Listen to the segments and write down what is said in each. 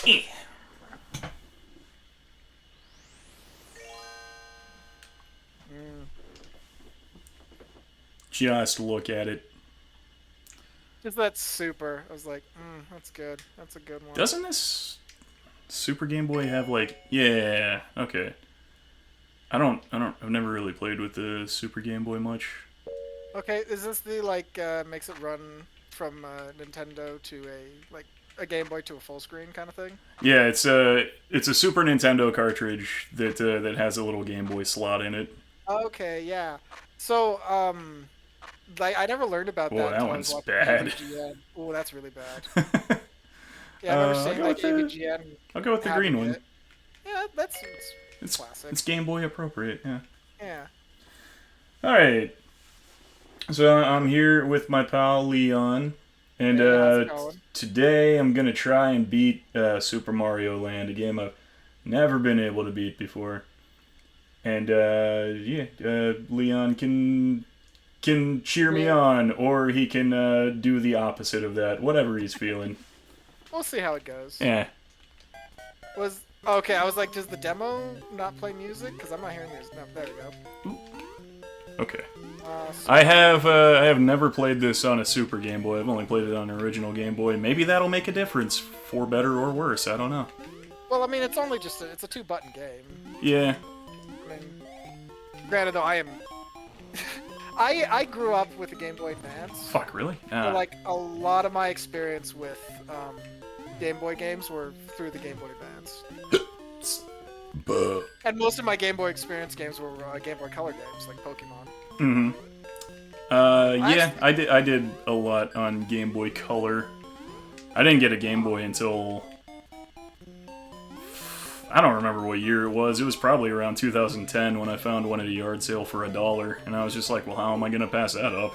Eh. Mm. Just look at it. Just that super. I was like, that's good. That's a good one. Doesn't this Super Game Boy have like? Yeah. Okay. I've never really played with the Super Game Boy much. Okay, is this the like makes it run from Nintendo to a Game Boy to a full screen kind of thing? Yeah, it's a Super Nintendo cartridge that has a little Game Boy slot in it. Okay, yeah. So, like I never learned about Boy, that that until I was one's watching bad. AVGN. Oh, that's really bad. Yeah, I remember I'll seeing go with like the AVGN I'll go with the green having one. it. Yeah, that's it's It's classic. it's Game Boy appropriate. Yeah. Yeah. All right. So I'm here with my pal Leon, and Hey, how's it going? today I'm gonna try and beat Super Mario Land, a game I've never been able to beat before. And Leon can cheer me Yeah, on, or he can do the opposite of that, whatever he's feeling. we'll see how it goes. Yeah. Was okay. I was like, does the demo not play music? Because I'm not hearing music. No, there we go. Okay. So, I have never played this on a Super Game Boy. I've only played it on an original Game Boy. Maybe that'll make a difference, for better or worse. I don't know. well, I mean, it's only just it's a two-button game. Yeah. I mean, granted, though, I am I grew up with the Game Boy Advance, Fuck, really? so like a lot of my experience with Game Boy games were through the Game Boy Advance, Buh. and most of my Game Boy Experience games were Game Boy Color games like Pokemon. Mm-hmm. Yeah, I did a lot on Game Boy Color. I didn't get a Game Boy until I don't remember what year it was. It was probably around 2010 when I found one at a yard sale for $1, and I was just like, well, how am I gonna pass that up?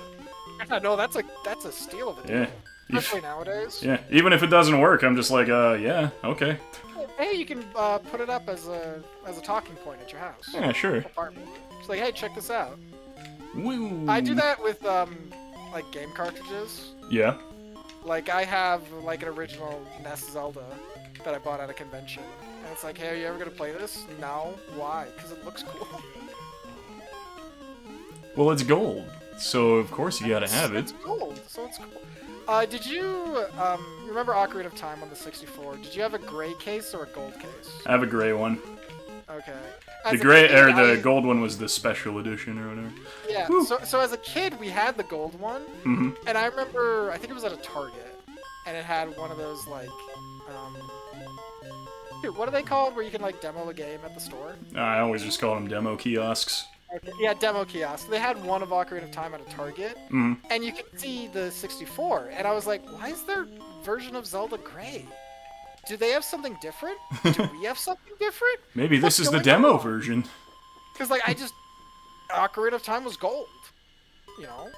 Yeah, no, that's a steal of a deal, Yeah. especially nowadays. Yeah, even if it doesn't work, I'm just like, yeah, okay. Hey, you can put it up as a talking point at your house, Yeah, sure. apartment. It's like, hey, check this out. Woo. I do that with like game cartridges. Yeah. Like I have like an original NES Zelda that I bought at a convention, and it's like, hey, are you ever gonna play this? No. Why? Because it looks cool. Well, it's gold, so of course you gotta have It's it. gold, so it's cool. Did you remember Ocarina of Time on the 64? Did you have a gray case or a gold case? I have a gray one. Okay. The As a gray kid, or the gold one was the special edition or whatever. Yeah. Woo. So as a kid, we had the gold one, Mm-hmm. and I remember I think it was at a Target, and it had one of those like, dude, what are they called where you can like demo a game at the store? I always just call them demo kiosks. Okay. Yeah, demo kiosk. They had one of Ocarina of Time at a Target, Mm. and you could see the 64, and I was like, why is their version of Zelda gray? Do they have something different? Do we have something different? Maybe this What's is the going demo on? version. Because like I just Ocarina of Time was gold, you know.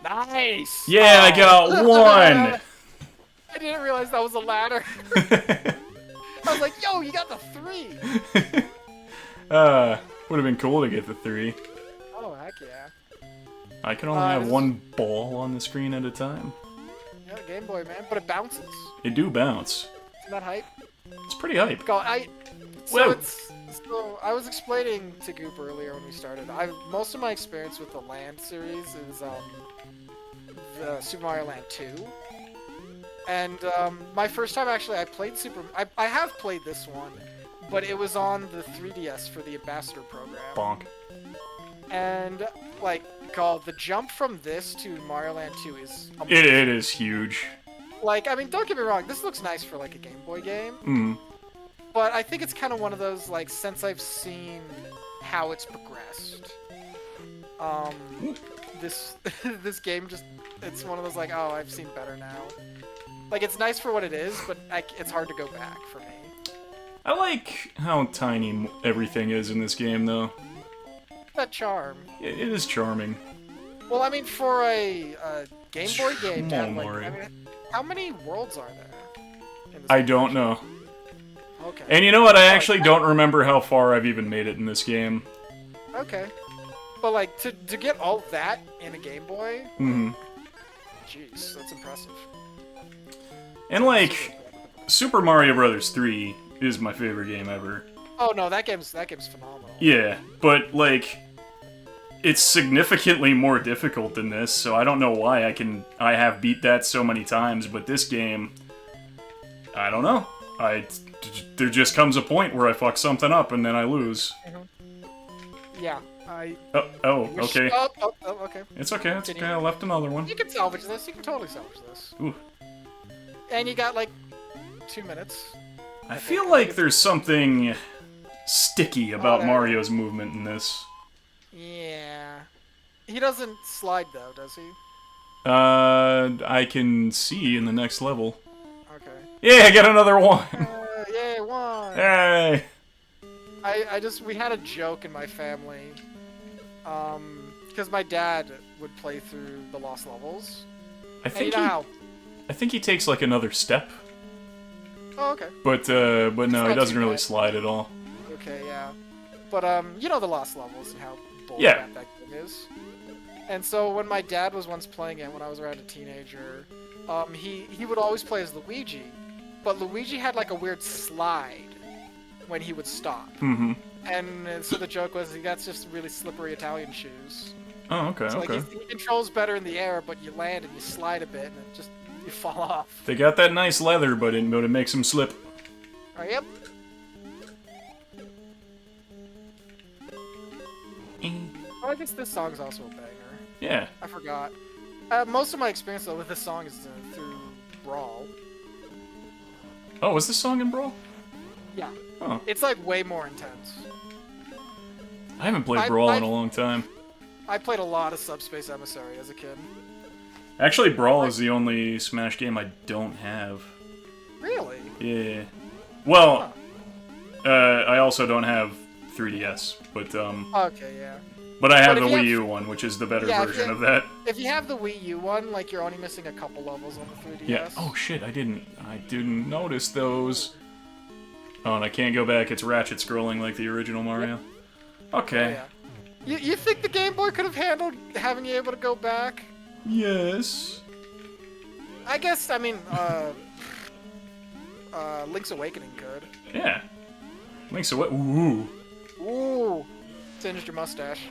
Nice. Yeah, I got one. I didn't realize that was a ladder. I was like, yo, you got the 3. Would have been cool to get the 3. Oh heck yeah. I can only have one ball on the screen at a time. Yeah, Game Boy man, but it bounces. It do bounce. Isn't that hype? It's pretty hype. So Whoa. so I was explaining to Goop earlier when we started. Most of my experience with the Land series is the Super Mario Land 2. And my first time actually I played I have played this one, but it was on the 3DS for the Ambassador program. Bonk. And like God, the jump from this to Mario Land 2 is It is huge. like, I mean, don't get me wrong, this looks nice for like a Game Boy game. Mm. But I think it's kind of one of those, like, since I've seen how it's progressed, this game just, it's one of those, like, oh, I've seen better now. Like, it's nice for what it is, but it's hard to go back for me. I like how tiny everything is in this game, though. That charm. It is charming. Well, I mean, for a Game Boy game, to have, like, Mario. I mean, how many worlds are there? In this I game? don't know. Okay. And you know what? I actually don't remember how far I've even made it in this game. Okay. But, like, to get all that in a Game Boy, Mm-hmm. jeez, that's impressive. And like, Super Mario Brothers 3 is my favorite game ever. Oh no, that game's phenomenal. Yeah, but like, it's significantly more difficult than this, so I don't know why I have beat that so many times, but this game, I don't know. There just comes a point where I fuck something up and then I lose. Yeah, Oh, okay. Oh, okay. It's okay, it's okay, I left another one. You can salvage this, you can totally salvage this. Ooh. And you got like 2 minutes. I feel like there's something sticky about Mario's movement in this. Yeah. He doesn't slide though, does he? I can see in the next level. Okay. Yeah, I got another one! Yay, one! Hey! We had a joke in my family, because my dad would play through the lost levels. I think he takes like another step. Oh, okay. But no, he doesn't really slide at all. Okay, yeah. But, you know the lost levels and how bullcrap that game is. And so when my dad was once playing it when I was around a teenager, he would always play as Luigi, but Luigi had like a weird slide when he would stop. Mm-hmm. And so the joke was, that's just really slippery Italian shoes. Oh, okay, So, okay. like, he controls better in the air, but you land and you slide a bit, and you fall off. They got that nice leather, but it makes them slip. Oh, yep. Oh, I guess this song's also a banger. Yeah. I forgot. Most of my experience though with this song is through Brawl. Oh, was this song in Brawl? Yeah. Oh. It's like way more intense. I haven't played Brawl in a long time. I played a lot of Subspace Emissary as a kid. Actually, Brawl is the only Smash game I don't have. Really? Yeah. Well, I also don't have 3DS, but Okay, yeah. But I have the Wii U one, which is the better version of that. If you have the Wii U one, like, you're only missing a couple levels on the 3DS. Yeah. Oh shit! I didn't notice those. Oh, and I can't go back. It's ratchet scrolling like the original Mario. Okay. Oh, yeah. You think the Game Boy could have handled having you able to go back? Yes. I guess. I mean, Link's Awakening could. Yeah. Link's Awakening. Ooh. Ooh. Singed your mustache.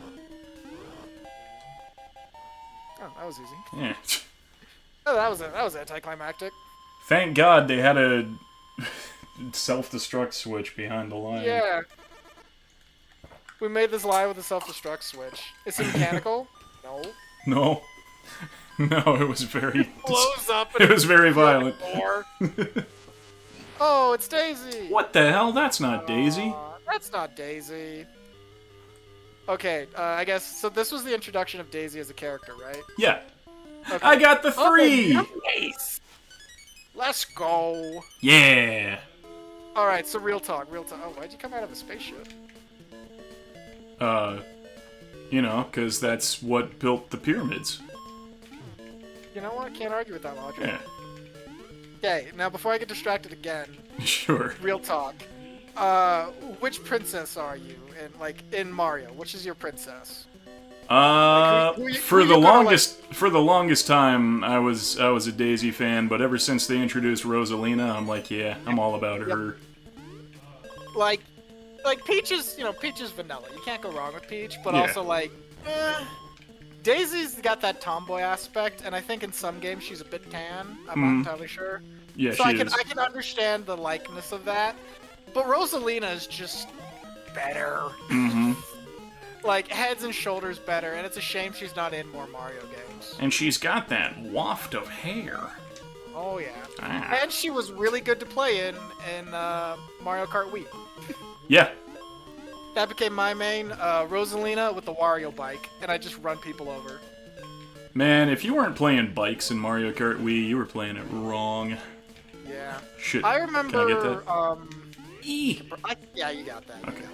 Oh, that was easy. Yeah. Oh, that was anticlimactic. Thank God they had a self-destruct switch behind the line. Yeah. We made this lie with a self-destruct switch. Is it mechanical? No. No. No, it was very... It blows up. It was very violent. Oh, it's Daisy. What the hell? That's not Daisy. That's not Daisy. Okay, I guess, so this was the introduction of Daisy as a character, right? Yeah. Okay. I got the 3! Nice! Let's go! Yeah! Alright, so real talk. Oh, why'd you come out of a spaceship? You know, because that's what built the pyramids. You know what? Can't argue with that logic. Yeah. Okay, now before I get distracted again... Sure. Real talk. Which princess are you in Mario? Which is your princess? For the longest time, I was a Daisy fan, but ever since they introduced Rosalina, I'm like, yeah, I'm all about her. Like Peach is, Peach is vanilla. You can't go wrong with Peach, but also Daisy's got that tomboy aspect, and I think in some games she's a bit tan. I'm not entirely sure. Yeah, so she I is. can understand the likeness of that. But Rosalina is just better. Mm-hmm. Like, heads and shoulders better, and it's a shame she's not in more Mario games. And she's got that waft of hair. Oh, yeah. Ah. And she was really good to play in Mario Kart Wii. Yeah. That became my main, Rosalina with the Wario bike, and I just run people over. Man, if you weren't playing bikes in Mario Kart Wii, you were playing it wrong. Yeah. Shit. I remember, Can I get that? yeah, you got that. Okay.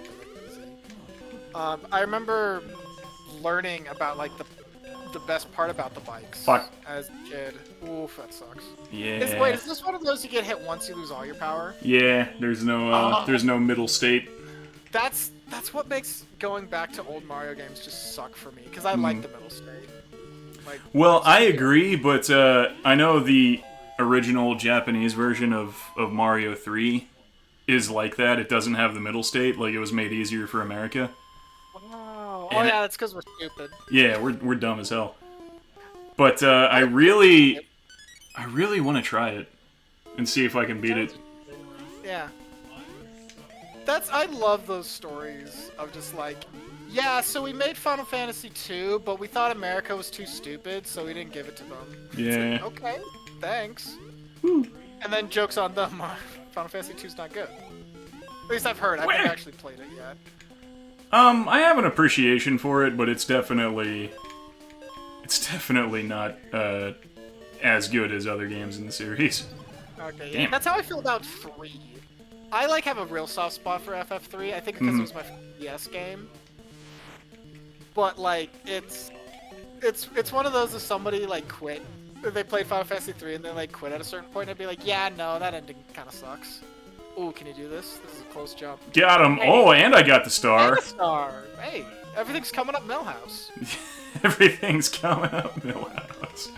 I remember learning about, like, the best part about the bikes. Fuck. As a kid. Oof, that sucks. Yeah. Wait, is this one of those you get hit once, you lose all your power? Yeah, there's no middle state. That's what makes going back to old Mario games just suck for me, because I like the middle state. Like, well, I agree, but I know original Japanese version of Mario 3 is like that. It doesn't have the middle state. Like, it was made easier for America. Wow. And Yeah, that's because we're stupid. yeah, we're dumb as hell. But I really want to try it and see if I can beat it. Yeah. I love those stories of just like, yeah, so we made Final Fantasy 2, but we thought America was too stupid, so we didn't give it to them. Yeah. Like, okay, thanks. Woo. And then joke's on them, Final Fantasy 2's not good. At least I've heard, I've never actually played it yet. I have an appreciation for it, but it's definitely not as good as other games in the series. Okay, Damn. yeah. That's how I feel about 3. I like have a real soft spot for FF3. I think because it was my DS game. But like it's one of those if somebody like quit. They played Final Fantasy 3 and then like quit at a certain point, I'd be like, yeah, no, that ending kind of sucks. Ooh, can you do this? This is a close jump. Got him! Hey. Oh, and I got the star. And a star. Hey, everything's coming up Millhouse. Everything's coming up Millhouse.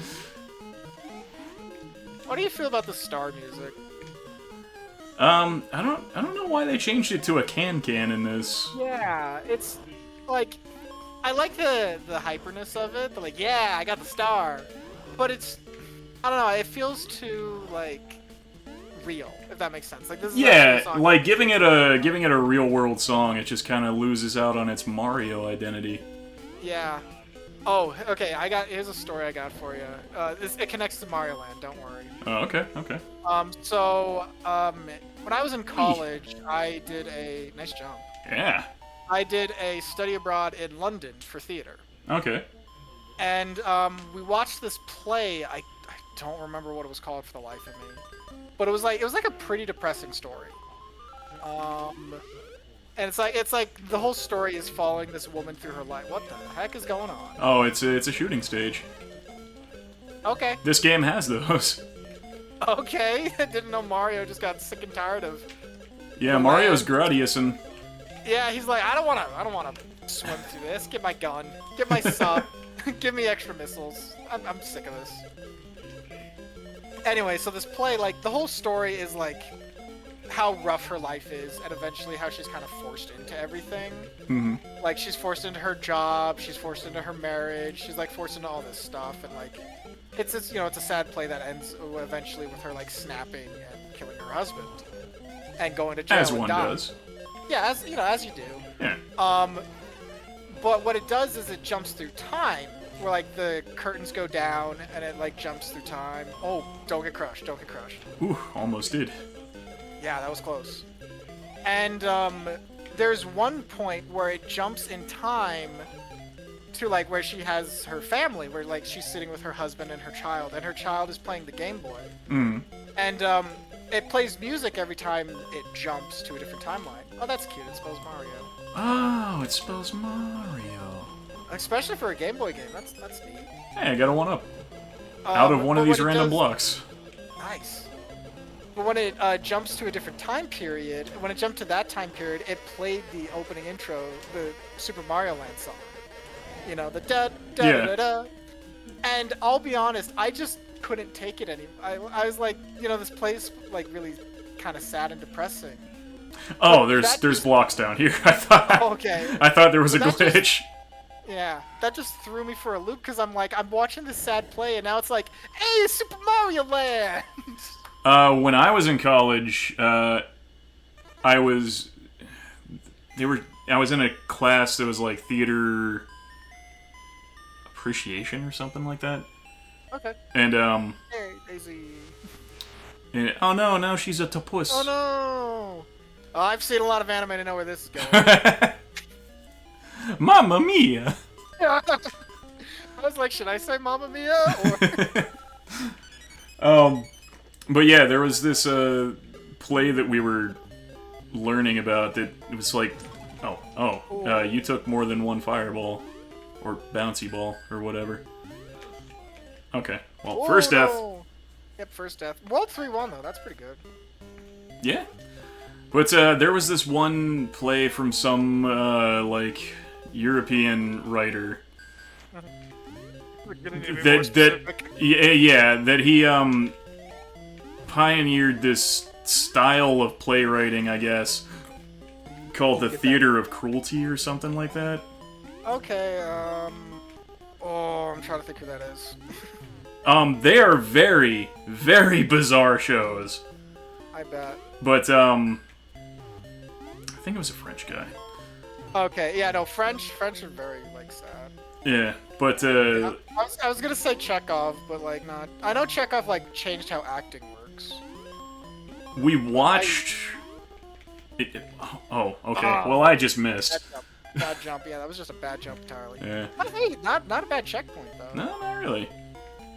What do you feel about the star music? I don't know why they changed it to a can in this. Yeah, it's like I like the hyperness of it. They're like, yeah, I got the star, but it's I don't know. It feels too like real, if that makes sense. Like this is Yeah, a song. like giving it a real world song, it just kind of loses out on its Mario identity. Yeah. Oh, okay. Here's a story I got for you. It connects to Mario Land. Don't worry. Oh, okay. When I was in college, I did a nice jump. Yeah. I did a study abroad in London for theater. Okay. And we watched this play. I don't remember what it was called for the life of me, but it was like a pretty depressing story. And it's like the whole story is following this woman through her life. What the heck is going on? Oh, it's a shooting stage. Okay. This game has those. Okay. Didn't know Mario just got sick and tired of. Yeah, Mario's Gradius and. Yeah, he's like, I don't wanna swim through this. Get my gun. Get my sub. Give me extra missiles. I'm sick of this. Anyway, so this play, like, the whole story is like how rough her life is, and eventually how she's kind of forced into everything. Mm-hmm. Like, she's forced into her job, she's forced into her marriage, she's like forced into all this stuff, and like, it's it's a sad play that ends eventually with her like snapping and killing her husband, and going to jail. As and one dying. does. Yeah, as you do. Yeah. But what it does is it jumps through time, where like the curtains go down and it like jumps through time. Oh, don't get crushed! Don't get crushed. Ooh, almost did. Yeah, that was close. And there's one point where it jumps in time to like where she has her family, where like she's sitting with her husband and her child is playing the Game Boy. Mm. And it plays music every time it jumps to a different timeline. Oh, that's cute. It spells Mario. Oh, it spells Mario. Especially for a Game Boy game. That's neat. Hey, I got a 1-up. Out of one of these random blocks. Nice. But when it jumps to a different time period, when it jumped to that time period, it played the opening intro, the Super Mario Land song. You know, the da da Yeah. da da. And I'll be honest, I just couldn't take it anymore. I was like, this play's like really kind of sad and depressing. Oh, there's blocks down here. I thought. Okay. I thought there was a But that glitch. Yeah, that just threw me for a loop because I'm watching this sad play and now it's like, hey, it's Super Mario Land. When I was in college, I was in a class that was like theater appreciation or something like that. Okay. And Hey, Daisy. oh no, now she's a tapus. Oh no! Oh, I've seen a lot of anime to know where this is going. Mamma mia! I was like, should I say Mamma Mia? Or... But yeah, there was this play that we were learning about that it was like, you took more than one fireball, or bouncy ball, or whatever. Okay, well, Whoa, first death. no. Yep, first death. World 3-1 though, that's pretty good. Yeah. But there was this one play from some, like, European writer that he pioneered this style of playwriting, I guess, called the theater of cruelty or something like that. Okay, oh, I'm trying to think who that is. They are very, very bizarre shows. I bet. But, I think it was a French guy. Okay, yeah, no, French are very, like, sad. Yeah, but, I was gonna say Chekhov, but, like, not. I know Chekhov, like, changed how acting works. we watched... Oh, okay. Well, I just missed. Bad jump, yeah, that was just a bad jump entirely. Yeah. Hey, not a bad checkpoint, though. No, not really.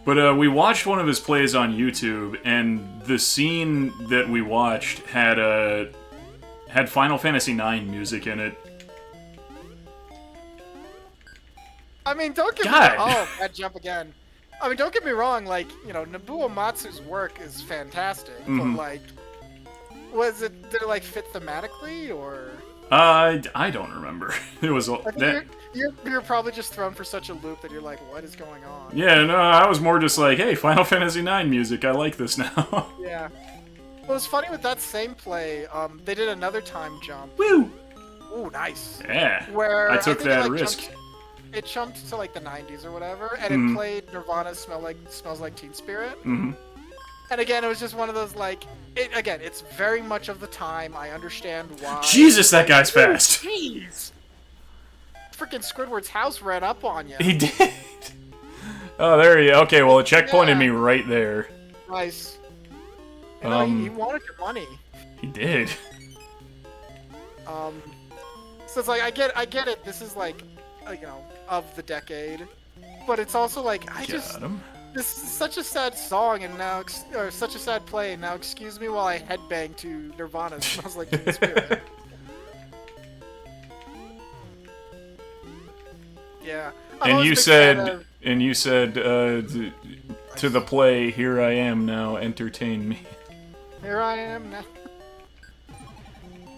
But we watched one of his plays on YouTube, and the scene that we watched had Final Fantasy IX music in it. I mean, don't get me God. wrong. Oh, bad jump again. I mean, don't get me wrong. Like, you know, Nobuo Matsu's work is fantastic, but like, did it like fit thematically or? I don't remember. It was that. You're probably just thrown for such a loop that you're like, what is going on? Yeah, no, I was more just like, hey, Final Fantasy IX music. I like this now. Yeah. Well, it's funny with that same play. They did another time jump. Woo! Ooh, nice. Yeah. Where I took think that it, like, risk. It jumped to like the 90s or whatever, and it played Nirvana's Smells Like Teen Spirit. Mm-hmm. And again, it was just one of those like, it's very much of the time. I understand why. Jesus, that guy's fast. Jeez. Freaking Squidward's house ran up on you. He did. Oh, there you go. Okay, well, it checkpointed me right there. Nice. You know, he wanted your money. He did. So it's like I get it. This is like, you know, of the decade, but it's also like this is such a sad song and now or such a sad play and now excuse me while I headbang to Nirvana. Smells Like Teen Spirit. Yeah. And you said to the play, "Here I am now, entertain me." Here I am now.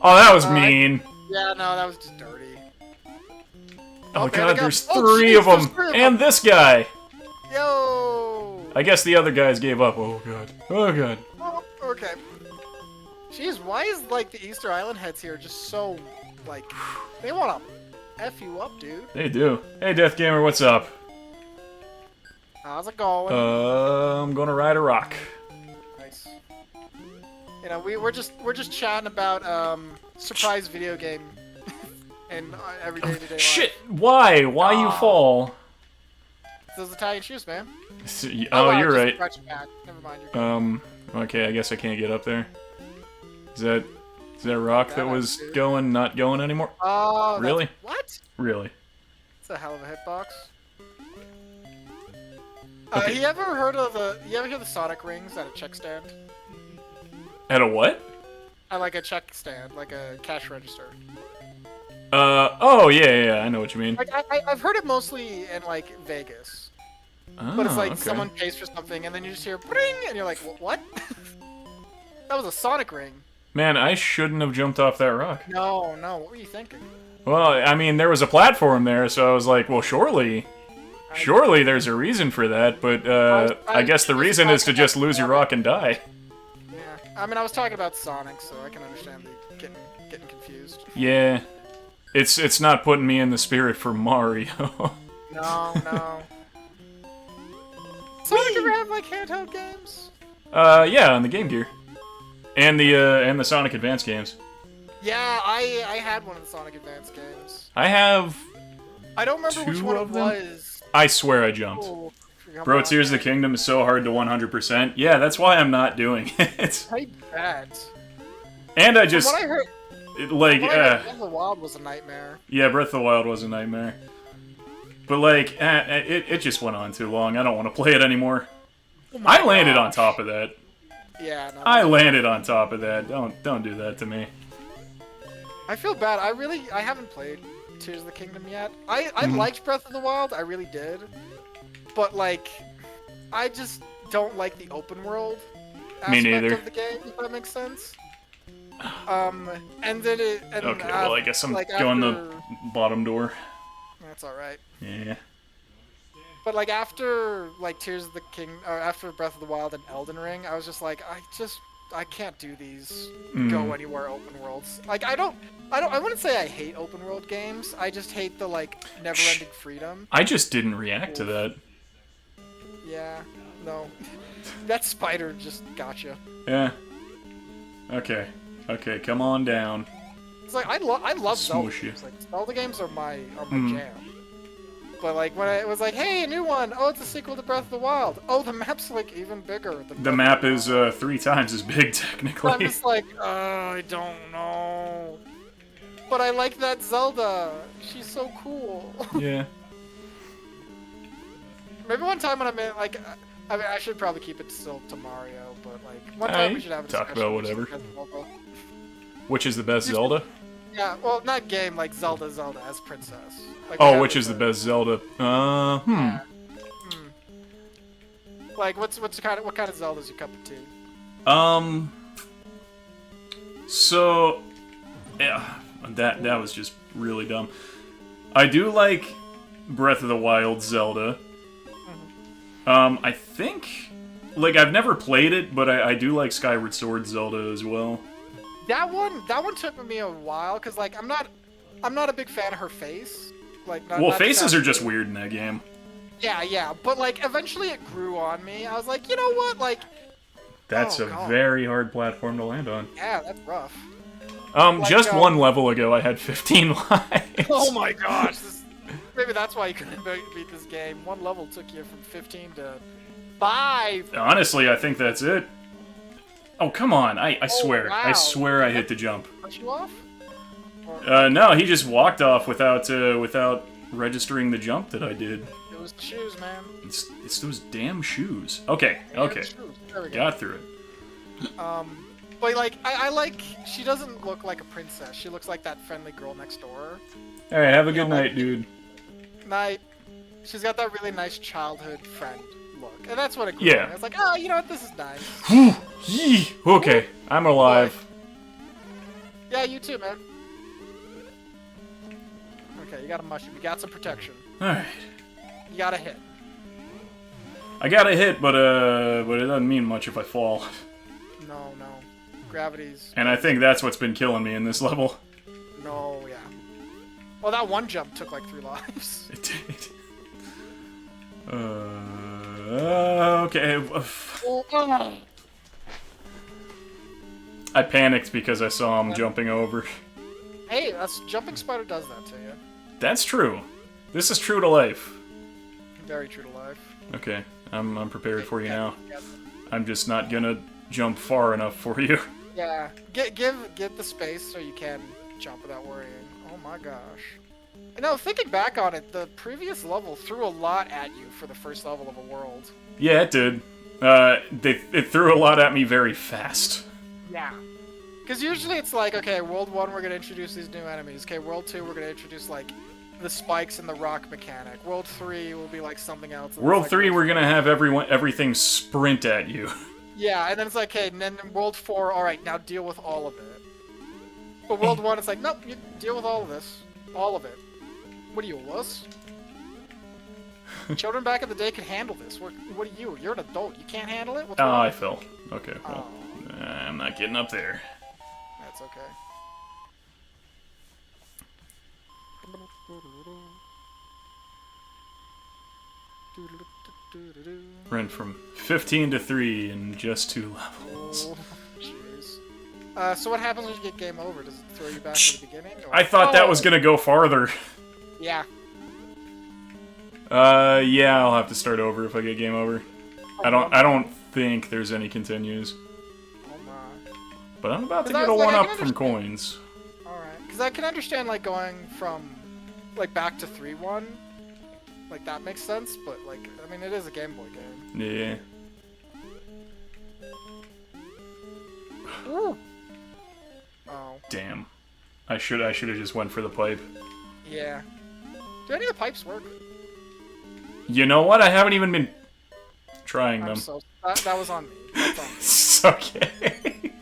Oh, that was mean. Yeah, no, that was just dirty. Oh god, there's three of them, and this guy. Yo. I guess the other guys gave up. Oh god. Oh god. Oh, okay. Jeez, why is like the Easter Island heads here just so like they want to f you up, dude? They do. Hey, Death Gamer, what's up? How's it going? I'm gonna ride a rock. Nice. You know, we're just chatting about surprise video game and everyday to day life. Shit! Why? Why you fall? Those Italian shoes, man. Oh, you're right. Never mind. You're Okay, I guess I can't get up there. Is that a rock that was going, not going anymore? Oh, really? What? Really? It's a hell of a hitbox. Okay. You ever hear the Sonic rings at a check stand? At a what? At like a check stand, like a cash register. Oh, yeah, I know what you mean. Like, I've heard it mostly in, like, Vegas. Oh, but it's like okay. someone pays for something, and then you just hear bring, and you're like, what? That was a Sonic ring. Man, I shouldn't have jumped off that rock. No, what were you thinking? Well, I mean, there was a platform there, so I was like, well, surely there's a reason for that, but, I guess the reason is to just lose your rock and die. Yeah, I mean, I was talking about Sonic, so I can understand the getting confused. Yeah. It's not putting me in the spirit for Mario. No. Sonic ever have like handheld games? Yeah, on the Game Gear, and the Sonic Advance games. Yeah, I had one of the Sonic Advance games. I have. I don't remember which one it was. I swear I jumped. Oh, Bro, Tears of the Kingdom is so hard to 100%. Yeah, that's why I'm not doing it. I bet. And I just. From what I heard. Breath of the Wild was a nightmare. Yeah, Breath of the Wild was a nightmare. But, like, it just went on too long. I don't want to play it anymore. Oh I landed on top of that. Yeah, no. I landed on top of that. Don't do that to me. I feel bad. I haven't played Tears of the Kingdom yet. I liked Breath of the Wild. I really did. But, like, I just don't like the open world aspect of the game, if that makes sense. And then okay, well, I guess I'm like going the bottom door. That's alright. Yeah. But like after like Tears of the King, or after Breath of the Wild and Elden Ring, I was just like, I can't do these go anywhere open worlds. Like I wouldn't say I hate open world games. I just hate the like never-ending freedom. I just didn't react to that. Yeah, no, that spider just gotcha. Yeah. Okay. Okay, come on down. It's like I love Zelda Smoosh you. games. Like Zelda games are my jam. But like when it was like, hey, a new one. Oh, it's a sequel to Breath of the Wild. Oh, the map's like even bigger. The map is 3 times as big technically. I'm just like, I don't know. But I like that Zelda. She's so cool. Yeah. Maybe one time when I'm in, like, I mean, I should probably keep it still to Mario, but like one time we should have a talk discussion about whatever. Which is the best Zelda? Yeah, well, not game, like Zelda as princess. Like, Oh, which is the best Zelda? Like, what kind of Zelda's your cup of tea? So, yeah, that was just really dumb. I do like Breath of the Wild Zelda. I think, like, I've never played it, but I do like Skyward Sword Zelda as well. That one took me a while, cause like I'm not a big fan of her face. Like, well, faces are just weird in that game. Yeah, but like eventually it grew on me. I was like, you know what, like. That's a very hard platform to land on. Yeah, that's rough. Like, just one level ago, I had 15 lives. Oh my gosh! Maybe that's why you couldn't beat this game. One level took you from 15 to 5. Honestly, I think that's it. Oh, come on. I swear. Wow. I swear I hit the jump. Cut you off? No, he just walked off without registering the jump that I did. It was the shoes, man. It's those damn shoes. Okay, okay. There we go. Got through it. But like, I like, she doesn't look like a princess. She looks like that friendly girl next door. Alright, have a good night, dude. Night. She's got that really nice childhood friend look. And that's what it grew Yeah. on. It's like, oh, you know what, this is nice. Okay, I'm alive. Yeah, you too, man. Okay, you got a mushroom. You got some protection. Alright. You got a hit. I got a hit, but it doesn't mean much if I fall. No. Gravity's... And I think that's what's been killing me in this level. No, yeah. Well, that one jump took like 3 lives. It did. Okay. I panicked because I saw him jumping over. Hey, jumping spider does that to you. That's true. This is true to life. Very true to life. Okay, I'm prepared for you now. I'm just not gonna jump far enough for you. Yeah, give the space so you can jump without worrying. Oh my gosh. No, thinking back on it, the previous level threw a lot at you for the first level of a world. Yeah, it did. It threw a lot at me very fast. Yeah. Because usually it's like, okay, World 1 we're going to introduce these new enemies. Okay, World 2 we're going to introduce, like, the spikes and the rock mechanic. World 3 will be, like, something else. World like, 3 we're gonna have everything sprint at you. Yeah, and then it's like, okay, and then World 4, alright, now deal with all of it. But World 1, it's like, nope, you deal with all of this. All of it. What are you, a wuss? Children back in the day could handle this. What are you? You're an adult. You can't handle it? What's Oh, wrong? I fell. Okay, well, I'm not getting up there. That's okay. Went from 15 to 3 in just 2 levels. Oh, jeez. So what happens when you get game over? Does it throw you back to the beginning? Or... I thought that was gonna go farther. Yeah. Yeah, I'll have to start over if I get game over. I don't think there's any continues. Oh my. But I'm about to get a 1-up from coins. Alright. Because I can understand, like, going from, like, back to 3-1. Like, that makes sense, but, like, I mean, it is a Game Boy game. Yeah. Ooh. Oh. Damn. I should have just went for the pipe. Yeah. Do any of the pipes work? You know what? I haven't even been trying them. That was on me. That's on me. It's okay.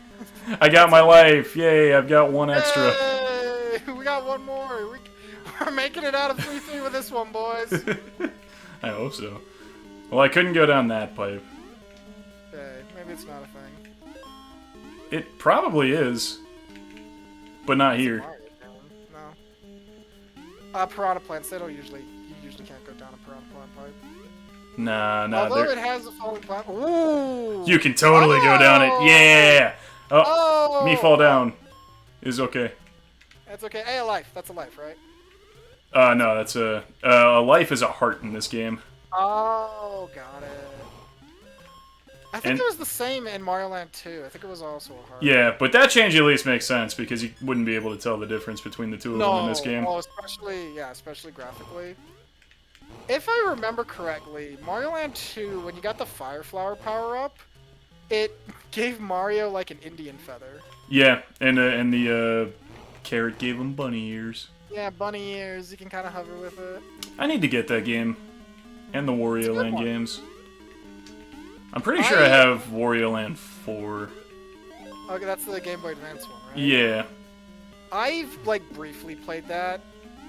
I got my life. Yay, I've got 1 extra. Hey, we got 1 more. We're making it out of 3-3 with this one, boys. I hope so. Well, I couldn't go down that pipe. Okay, maybe it's not a thing. It probably is. But not It's a here. Mario game. No. Piranha plants, they don't usually... You usually can't go down a piranha plant pipe. Nah, Although it has a falling plant... Ooh! You can totally go down it. Yeah! Oh, Oh! me fall down is okay. That's okay. Hey, a life. That's a life, right? No, that's a life is a heart in this game. Oh, got it. I think it was the same in Mario Land 2. I think it was also a heart. Yeah, but that change at least makes sense because you wouldn't be able to tell the difference between the two of them in this game. No, especially graphically. If I remember correctly, Mario Land 2, when you got the Fire Flower power-up, it gave Mario like an Indian feather. Yeah, and the carrot gave him bunny ears. Yeah, bunny ears. You can kind of hover with it. I need to get that game. And the Wario Land games. I'm pretty sure I have Wario Land 4. Okay, that's the Game Boy Advance one, right? Yeah. I've, like, briefly played that,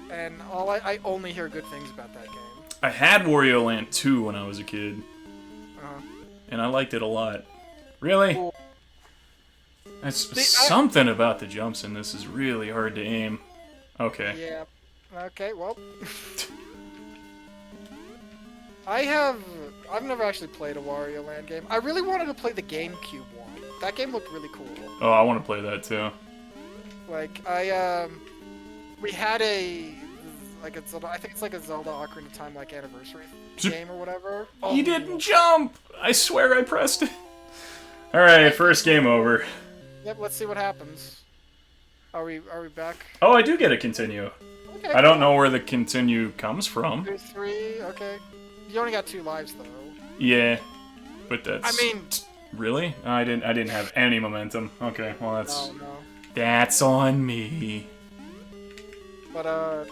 and I only hear good things about that game. I had Wario Land 2 when I was a kid. Uh-huh. And I liked it a lot. Really? Cool. Something about the jumps in this is really hard to aim. Okay. Yeah. Okay, well... I've never actually played a Wario Land game. I really wanted to play the GameCube one. That game looked really cool. Oh, I want to play that too. Like, we had I think it's like a Zelda Ocarina of Time, like, anniversary game or whatever. Oh, you didn't jump! I swear I pressed it. Alright, first game over. Yep, let's see what happens. Are we back? Oh, I do get a continue. Okay. I don't know where the continue comes from. 2, 3, okay. You only got 2 lives, though. Yeah, but that's... I mean... Really? I didn't have any momentum. Okay, well that's... No. That's on me. But,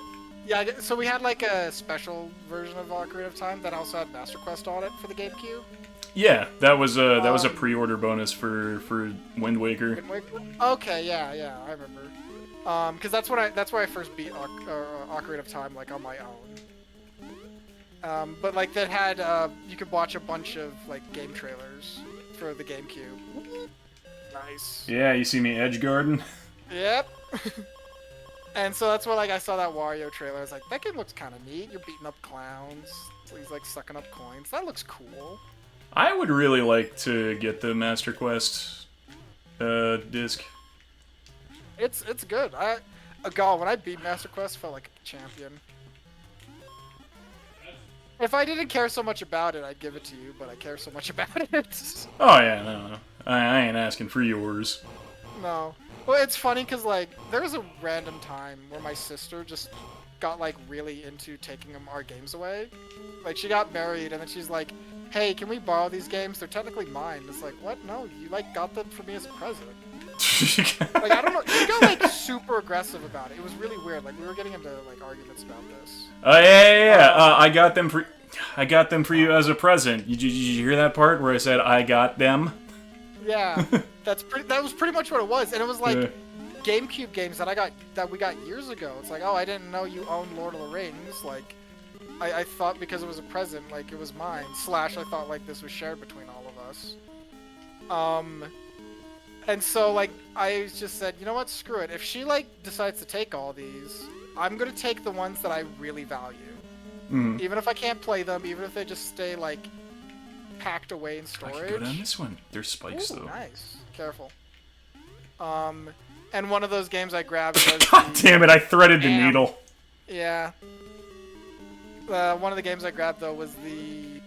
yeah, so we had, like, a special version of Ocarina of Time that also had Master Quest on it for the GameCube. Yeah, that was a pre-order bonus for Wind Waker. Wind Waker? Okay, yeah, I remember. Because that's where I first beat Ocarina of Time, like, on my own. But, like, that had, you could watch a bunch of, like, game trailers for the GameCube. Nice. Yeah, you see me edge guarding? Yep. And so that's where, like, I saw that Wario trailer. I was like, that game looks kind of neat. You're beating up clowns. So he's, like, sucking up coins. That looks cool. I would really like to get the Master Quest disc. It's good. God, when I beat Master Quest, I felt like a champion. If I didn't care so much about it, I'd give it to you, but I care so much about it. Oh yeah, no. I ain't asking for yours. No. Well, it's funny because, like, there was a random time where my sister just got, like, really into taking our games away. Like, she got married, and then she's like, hey, can we borrow these games? They're technically mine. It's like, what? No, you, like, got them for me as a present. Like, I don't know. She got, like, super aggressive about it. It was really weird. Like, we were getting into, like, arguments about this. Yeah. I got them for you as a present. Did you hear that part where I said I got them? Yeah, that was pretty much what it was, and it was like GameCube games that we got years ago. It's like, oh, I didn't know you owned Lord of the Rings. Like, I thought because it was a present, like it was mine. / I thought like this was shared between all of us. And so like I just said, you know what? Screw it. If she like decides to take all these, I'm gonna take the ones that I really value. Mm. Even if I can't play them, even if they just stay like packed away in I storage. can go down this one. There's spikes though. Nice. Careful. And one of those games I grabbed was God damn it! I threaded the needle. Yeah. One of the games I grabbed though was the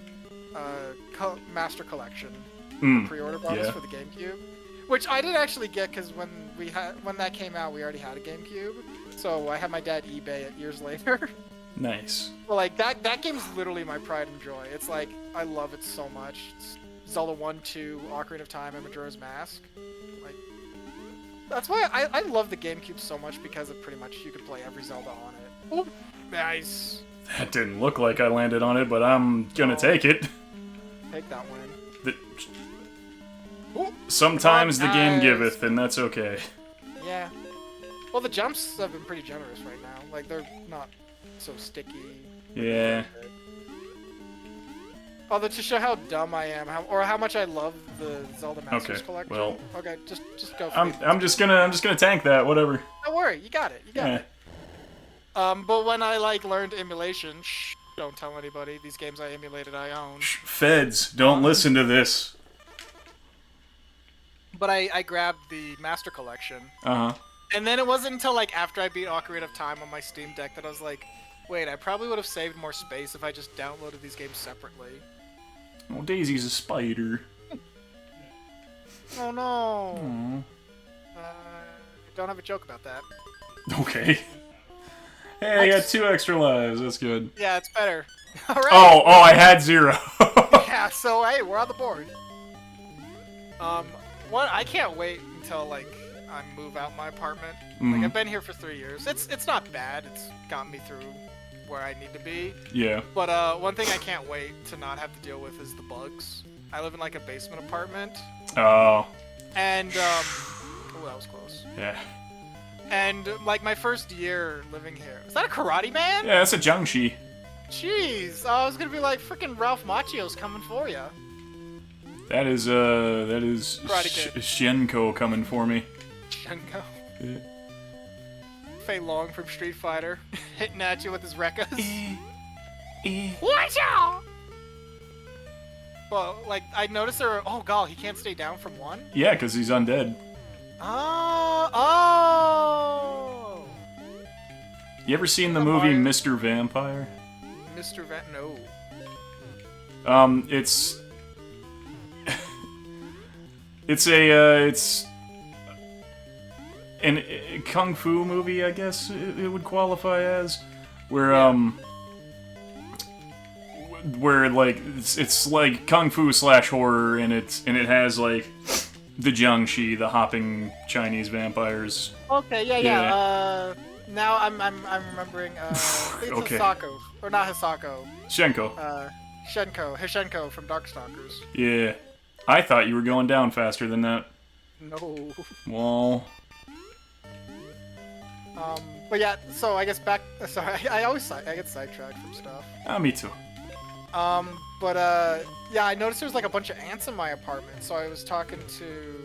Master Collection pre-order bonus for the GameCube, which I didn't actually get because when that came out, we already had a GameCube, so I had my dad eBay it years later. Nice. Well, like that game's literally my pride and joy. It's like I love it so much. It's Zelda 1, 2, Ocarina of Time, and Majora's Mask. Like that's why I love the GameCube so much because it pretty much you could play every Zelda on it. Ooh, nice. That didn't look like I landed on it, but I'm gonna take it. Take that win. Sometimes the game giveth, and that's okay. Yeah. Well, the jumps have been pretty generous right now. Like they're not so sticky. Yeah. Although to show how dumb I am, or how much I love the Zelda Masters Okay, collection. well, Okay, just go for it. I'm just gonna tank that. Whatever. Don't worry, you got it. You got Yeah. it. But when I like learned emulation, shh, don't tell anybody. These games I emulated, I own. Feds, don't listen to this. But I grabbed the Master Collection. Uh huh. And then it wasn't until like after I beat Ocarina of Time on my Steam Deck that I was like, wait, I probably would have saved more space if I just downloaded these games separately. Oh, Daisy's a spider. Oh no. Aww. Don't have a joke about that. Okay. Hey, I got 2 extra lives. That's good. Yeah, it's better. All right. Oh, I had 0. Yeah. So hey, we're on the board. What? I can't wait until like I move out my apartment. Like I've been here for 3 years. It's not bad. It's gotten me through where I need to be. Yeah. But one thing I can't wait to not have to deal with is the bugs. I live in like a basement apartment. Oh. And oh, that was close. Yeah. And like my first year living here. Is that a Karate Man? Yeah, that's a Jiangxi. Jeez, I was gonna be like, freaking Ralph Macchio's coming for you. That is Karate Kid. Shenko coming for me. Shenko. Yeah. Fei Long from Street Fighter, hitting at you with his rekkas. Eh. Watch out! Well, like, I noticed there were, oh god, he can't stay down from 1? Yeah, because he's undead. Oh! You ever seen the movie Mr. Vampire? Mr. Van, no. It's... it's an kung fu movie, I guess it would qualify as, where where like it's like kung fu / horror, and it has like the Jiangxi, the hopping Chinese vampires. Okay, yeah. Now I'm remembering. It's Okay. Hisako, or not Hisako. Shenko. Hishenko from Darkstalkers. Yeah, I thought you were going down faster than that. No. Well. But yeah, so I guess back. Sorry, I get sidetracked from stuff. Me too. Yeah, I noticed there's like a bunch of ants in my apartment, so I was talking to,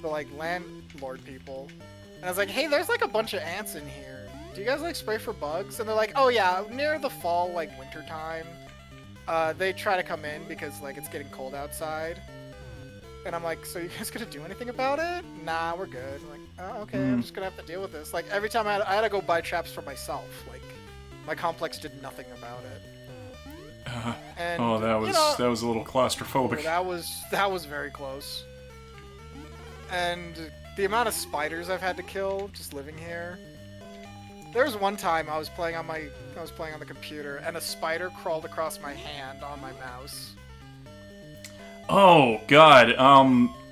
the like landlord people, and I was like, hey, there's like a bunch of ants in here. Do you guys like spray for bugs? And they're like, oh yeah, near the fall, like winter time, they try to come in because like it's getting cold outside. And I'm like, so you guys gonna do anything about it? Nah, we're good. I'm like, oh, okay, I'm just gonna have to deal with this. Like every time I had to go buy traps for myself. Like my complex did nothing about it. And, Oh, that was a little claustrophobic. that was very close. And the amount of spiders I've had to kill just living here. There was one time I was playing on the computer and a spider crawled across my hand on my mouse. Oh God.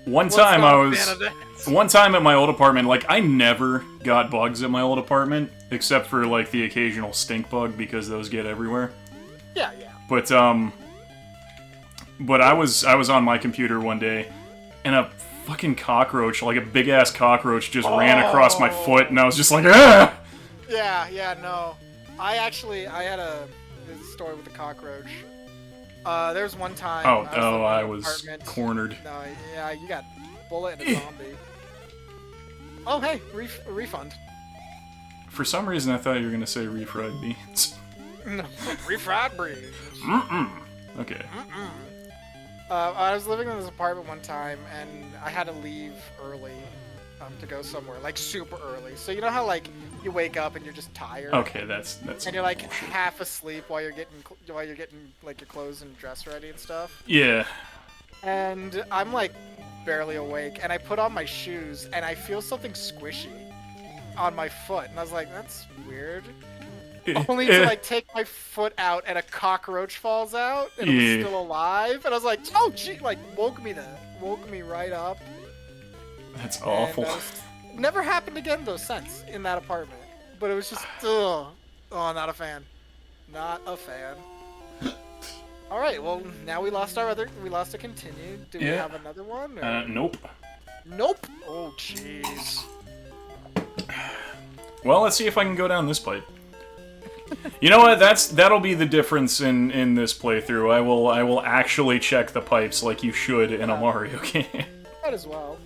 One time at my old apartment, like I never got bugs at my old apartment except for like the occasional stink bug because those get everywhere. Yeah. But I was on my computer one day and a fucking cockroach, like a big ass cockroach, just ran across my foot, and I was just like, ah! Yeah, no. I had a story with the cockroach. There was one time. I was cornered. No, yeah, you got bullet and a zombie. Oh, hey, refund. For some reason, I thought you were gonna say refried beans. No, refried beans. Okay. I was living in this apartment one time, and I had to leave early to go somewhere, like super early. So you know how like you wake up and you're just tired. Okay, that's. And you're like half asleep while you're getting like your clothes and dress ready and stuff. Yeah. And I'm like barely awake, and I put on my shoes, and I feel something squishy on my foot, and I was like, that's weird. Only to like take my foot out and a cockroach falls out and it was still alive, and I was like, oh gee, like woke me right up. That's awful. Never happened again though since in that apartment, but it was just not a fan. All right, well now we lost a continue. Do we have another one? Or? Nope. Oh jeez. Well, let's see if I can go down this pipe. You know what? That'll be the difference in this playthrough. I will actually check the pipes like you should in a Mario game. Might as well.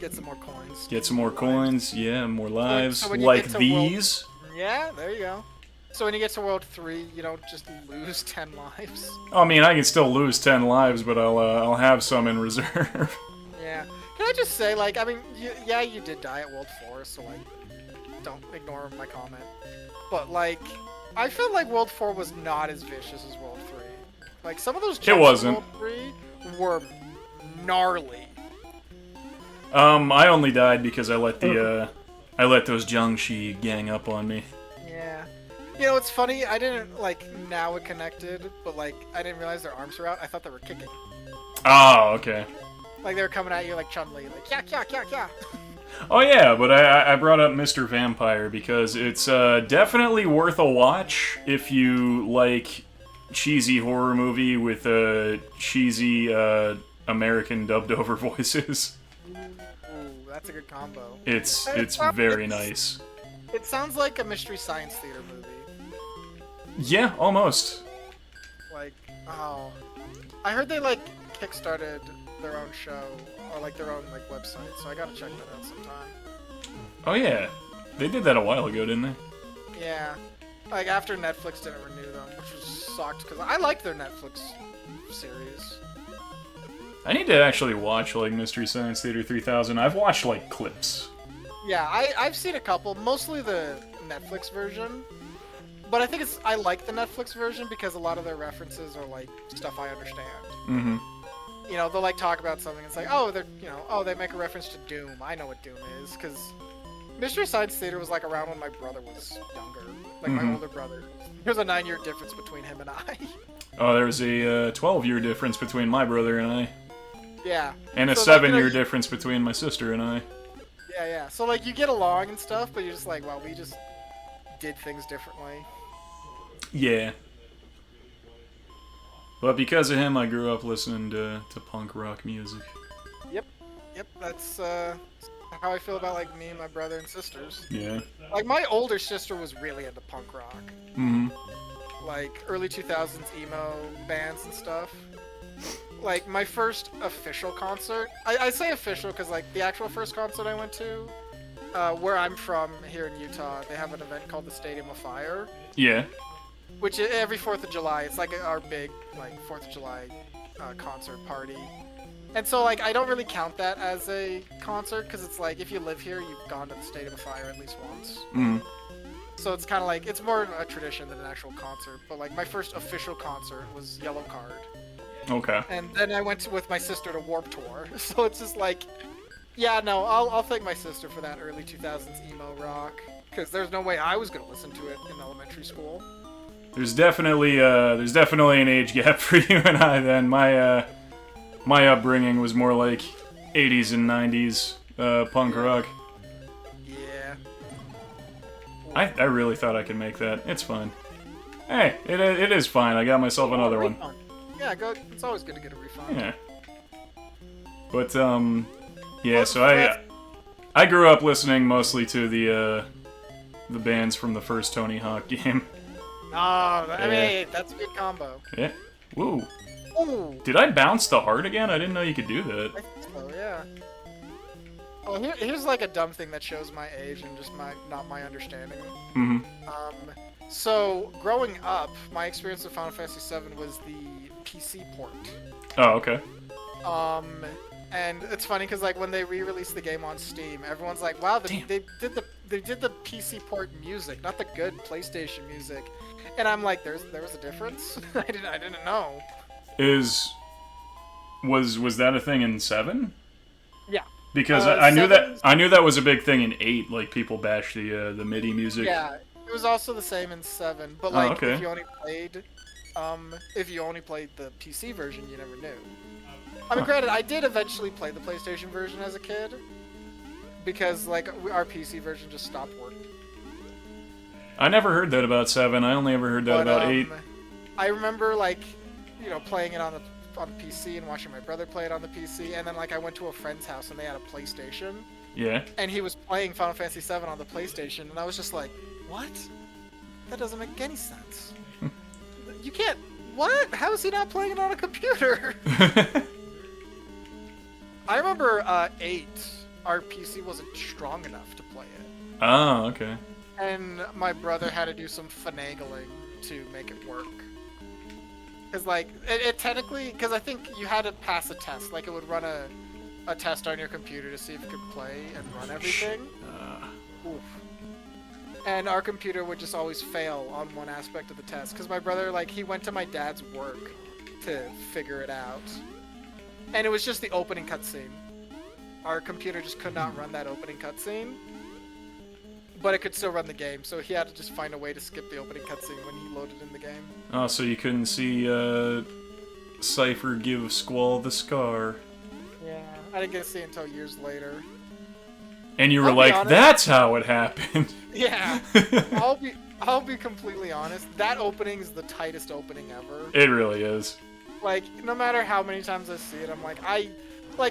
Get some more coins. Get some more coins, yeah, more lives, So when you like get to these. Yeah, there you go. So when you get to World 3, you don't just lose 10 lives. I mean, I can still lose 10 lives, but I'll have some in reserve. Yeah. Can I just say, like, I mean, you did die at World 4, so, like, don't ignore my comment. But, like, I feel like World 4 was not as vicious as World 3. Like, some of those jumps wasn't. in World 3 were gnarly. I only died because I let those Jiangxi gang up on me. Yeah. You know, it's funny, I didn't, like, now it connected, but, like, I didn't realize their arms were out. I thought they were kicking. Oh, okay. Like, they were coming at you like Chun-Li, like, yeah, yeah, yeah, yeah. Oh yeah, but I brought up Mr. Vampire because it's definitely worth a watch if you like cheesy horror movie with cheesy American dubbed over voices. Ooh, that's a good combo. It's very nice. It sounds like a Mystery Science Theater movie. Yeah, almost. Like, oh. I heard they, like, kickstarted their own show, or, like, their own, like, website, so I gotta check that out sometime. Oh yeah, they did that a while ago, didn't they? Yeah. Like, after Netflix didn't renew them, which was sucked, because I liked their Netflix series. I need to actually watch, like, Mystery Science Theater 3000. I've watched, like, clips. Yeah, I've seen a couple, mostly the Netflix version. But I think I like the Netflix version because a lot of their references are, like, stuff I understand. Mm-hmm. You know, they'll, like, talk about something, it's like, oh, they make a reference to Doom. I know what Doom is, because Mystery Science Theater was, like, around when my brother was younger. Like, my older brother. There's a 9-year difference between him and I. Oh, there's a 12-year difference between my brother and I. Yeah. And a So, 7-year difference between my sister and I. Yeah, yeah. So, like, you get along and stuff, but you're just like, well, we just did things differently. Yeah. But because of him, I grew up listening to punk rock music. Yep, that's how I feel about, like, me and my brother and sisters. Yeah. Like, my older sister was really into punk rock. Mm-hmm. Like, early 2000s emo bands and stuff. Like, my first official concert... I say official because, like, the actual first concert I went to, where I'm from here in Utah, they have an event called the Stadium of Fire. Yeah. Which every 4th of July, it's like our big, like, 4th of July concert party. And so, like, I don't really count that as a concert, because it's like, if you live here, you've gone to the Stadium of Fire at least once. Mm. So it's kind of like, it's more of a tradition than an actual concert. But, like, my first official concert was Yellow Card. Okay. And then I went with my sister to Warped Tour. So it's just like, yeah, no, I'll thank my sister for that early 2000s emo rock. Because there's no way I was going to listen to it in elementary school. There's definitely an age gap for you and I then. My upbringing was more like 80s and 90s punk rock. Yeah. I really thought I could make that. It's fine. Hey, it is fine. I got myself another one. Yeah, it's always good to get a refund. Yeah. But yeah. So I grew up listening mostly to the bands from the first Tony Hawk game. Oh, I mean, hey, that's a good combo. Yeah. Woo. Ooh. Did I bounce the heart again? I didn't know you could do that. I think so, yeah. Oh, here's like a dumb thing that shows my age and just not my understanding. Mm-hmm. So growing up, my experience with Final Fantasy VII was the PC port. Oh, okay. And it's funny because like when they re-released the game on Steam, everyone's like, "Wow, they did the PC port music, not the good PlayStation music." And I'm like, there was a difference. I didn't know. Was that a thing in 7? Yeah. Because I knew that was a big thing in 8. Like people bash the MIDI music. Yeah, it was also the same in 7. But like okay. if you only played the PC version, you never knew. I mean, granted, I did eventually play the PlayStation version as a kid because like our PC version just stopped working. I never heard that about 7. I only ever heard that about 8. I remember like, playing it on the PC and watching my brother play it on the PC, and then like I went to a friend's house and they had a PlayStation. Yeah. And he was playing Final Fantasy VII on the PlayStation, and I was just like, what? That doesn't make any sense. You can't. What? How is he not playing it on a computer? I remember 8. Our PC wasn't strong enough to play it. Oh, okay. And my brother had to do some finagling to make it work. Because, like, it technically... Because I think you had to pass a test. Like, it would run a test on your computer to see if it could play and run everything. Oof. And our computer would just always fail on one aspect of the test. Because my brother, like, he went to my dad's work to figure it out. And it was just the opening cutscene. Our computer just could not run that opening cutscene. But it could still run the game, so he had to just find a way to skip the opening cutscene when he loaded in the game. Oh, so you couldn't see Cypher give Squall the scar. Yeah, I didn't get to see it until years later. And you were I'll be like, honest. that's how it happened. Yeah, I'll be completely honest. That opening is the tightest opening ever. It really is. Like, no matter how many times I see it, I'm like,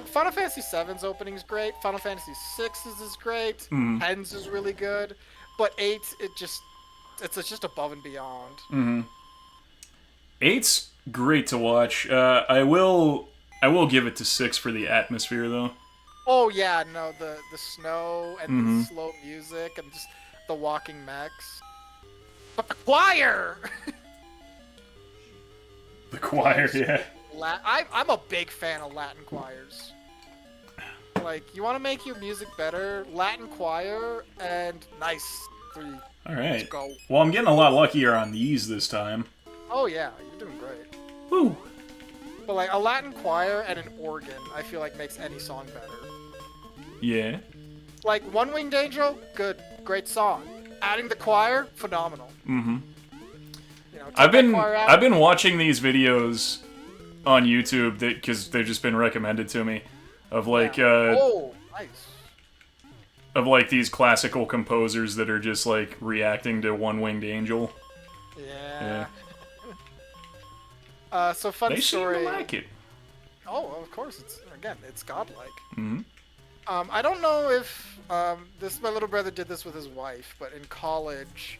Final Fantasy VII's opening is great. Final Fantasy VI's is great. 10's is really good. But 8, it's just above and beyond. 8's great to watch. I will give it to 6 for the atmosphere, though. Oh yeah, no, the snow and the slow music and just the walking mechs. But the choir! The choir, yeah. I'm a big fan of Latin choirs. Like, you want to make your music better? Latin choir and nice 3. Alright. Let's go. Well, I'm getting a lot luckier on these this time. Oh yeah, you're doing great. Woo! But like, a Latin choir and an organ, I feel like makes any song better. Yeah. Like, One Winged Angel, good, great song. Adding the choir, phenomenal. You know, I've been watching these videos on YouTube because they've just been recommended to me of like oh, nice. Of like these classical composers that are just like reacting to One Winged Angel. Yeah. So fun they story. Seem to like it. Oh, well, of course. It's godlike. I don't know if my little brother did this with his wife, but in college,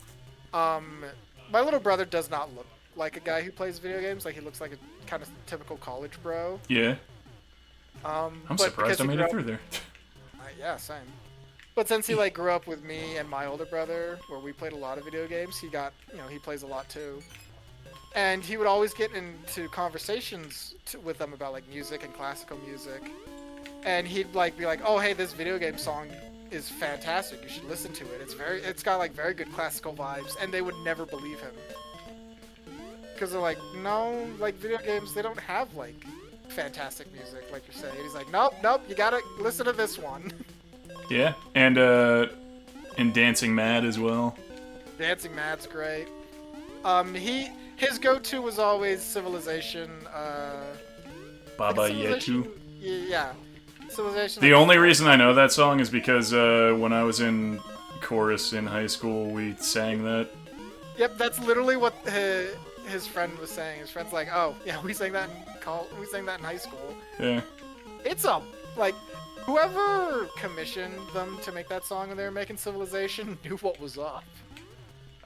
my little brother does not look like a guy who plays video games. Like, he looks like a kind of typical college bro. Yeah. I'm surprised I made it through there. Yeah, same. But since he like grew up with me and my older brother, where we played a lot of video games, he plays a lot too. And he would always get into conversations with them about like music and classical music. And he'd like be like, "Oh, hey, this video game song is fantastic. You should listen to it. It's got like very good classical vibes." And they would never believe him. Because they're like, "No, like video games, they don't have like fantastic music like you're saying." And he's like, "Nope, you gotta listen to this one." Yeah, and Dancing Mad as well. Dancing Mad's great. His go-to was always Civilization. Baba Civilization, Yetu. Yeah, Civilization. The only reason I know that song is because when I was in chorus in high school, we sang that. Yep, that's literally what his friend was saying. His friend's like, "Oh, yeah, we sang that in high school." Yeah. It's like, whoever commissioned them to make that song when they were making Civilization knew what was up.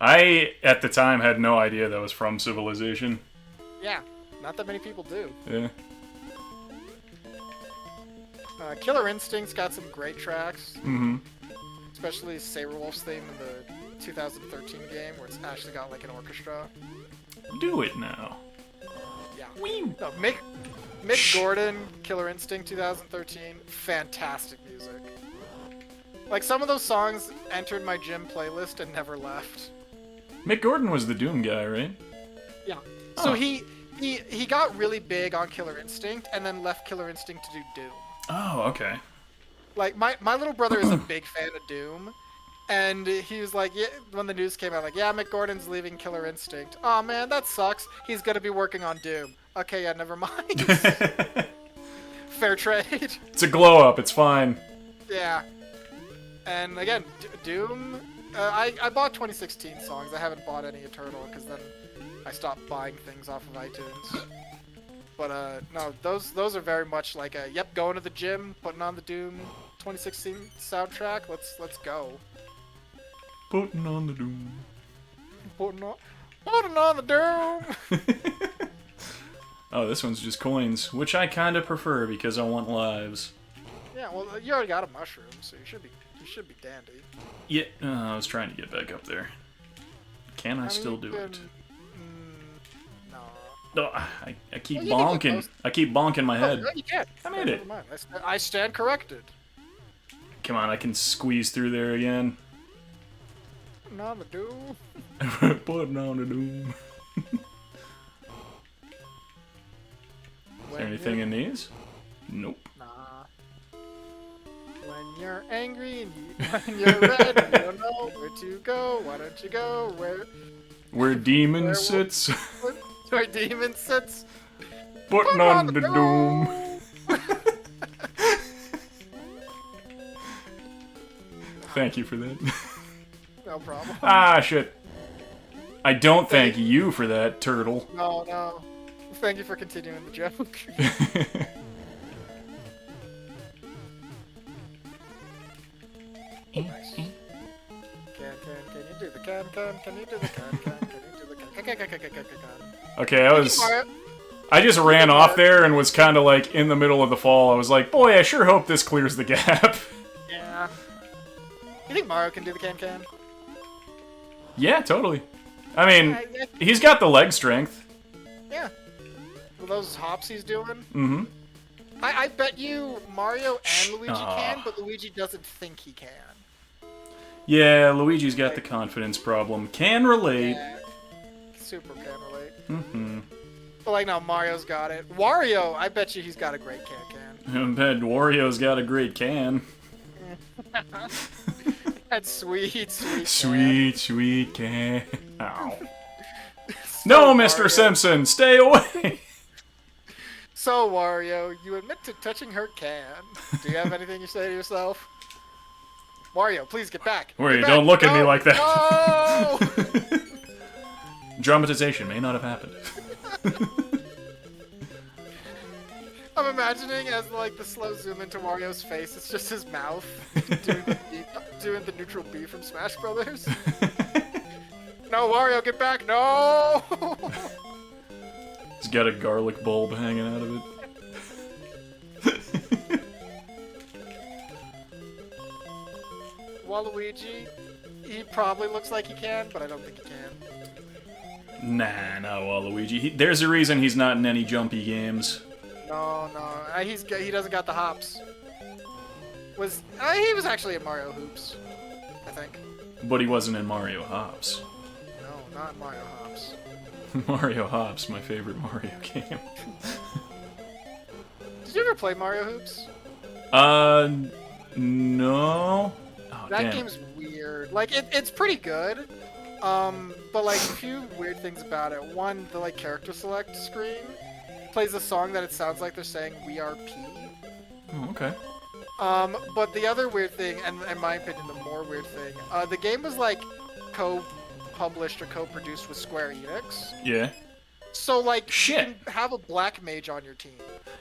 I, at the time, had no idea that was from Civilization. Yeah, not that many people do. Yeah. Killer Instinct's got some great tracks. Especially Saberwolf's theme in the 2013 game, where it's actually got like an orchestra. Do it now. Yeah. Wee. No, Mick Gordon, Killer Instinct 2013, fantastic music. Like, some of those songs entered my gym playlist and never left. Mick Gordon was the Doom guy, right? Yeah. So he got really big on Killer Instinct and then left Killer Instinct to do Doom. Oh, okay. Like, my little brother is a big fan of Doom, and he was like, yeah, when the news came out, like, yeah, Mick Gordon's leaving Killer Instinct. Oh man, that sucks. He's gonna be working on Doom. Okay, yeah, never mind. Fair trade. It's a glow up. It's fine. Yeah. And again, Doom. I bought 2016 songs. I haven't bought any Eternal because then I stopped buying things off of iTunes. But no, those are very much like a yep, going to the gym, putting on the Doom 2016 soundtrack. Let's go. Putting on the doom. Putting on the doom. Oh, this one's just coins, which I kind of prefer because I want lives. Yeah, well, you already got a mushroom, so you should be dandy. Yeah, I was trying to get back up there. Can I still do it? No. No, I keep Well, you can get bonking. close. I keep bonking my head. No, you can't. I made it. Never mind. I stand corrected. Come on, I can squeeze through there again. Putting on the doom. Putting on the doom. Is there anything in these? Nope. Nah. When you're angry and when you're red, and you don't know where to go. Why don't you go where demon sits? Where demon sits? Putting on the doom. Thank you for that. No problem. Ah, shit. I don't thank you for that, turtle. No. Thank you for continuing the joke. Nice. Can you do the can you do the can you do the can? Okay, I just ran off there and was kind of like in the middle of the fall. I was like, boy, I sure hope this clears the gap. Yeah. You think Mario can do the can? Yeah, totally. I mean, he's got the leg strength. Yeah. With those hops he's doing. Mm-hmm. I bet you Mario and Luigi can, but Luigi doesn't think he can. Yeah, Luigi's got the confidence problem. Can relate. Yeah. Super can relate. Mm-hmm. But like now Mario's got it. Wario, I bet you he's got a great can. I bet Wario's got a great can. That's sweet. Sweet can. Ow. No, Mr. Mario. Simpson, stay away! So, Wario, you admit to touching her can. Do you have anything you say to yourself? Wario, please get back. Wario, don't look at me like that. No! Dramatization may not have happened. I'm imagining as like the slow zoom into Wario's face, it's just his mouth doing the neutral B from Smash Brothers. No, Wario, get back! No! He's got a garlic bulb hanging out of it. Waluigi, he probably looks like he can, but I don't think he can. Nah, not Waluigi. There's a reason he's not in any jumpy games. No, he doesn't got the hops. He was actually in Mario Hoops, I think. But he wasn't in Mario Hops. No, not Mario Hops. Mario Hops, my favorite Mario game. Did you ever play Mario Hoops? No. Oh, That damn. game's weird. Like, it's pretty good. But like a few weird things about it. One, the like character select screen plays a song that it sounds like they're saying "We Are P." Oh, okay. But the other weird thing, and in my opinion, the more weird thing, the game was like co-published or co-produced with Square Enix. Yeah. So like, Shit. you can have a black mage on your team.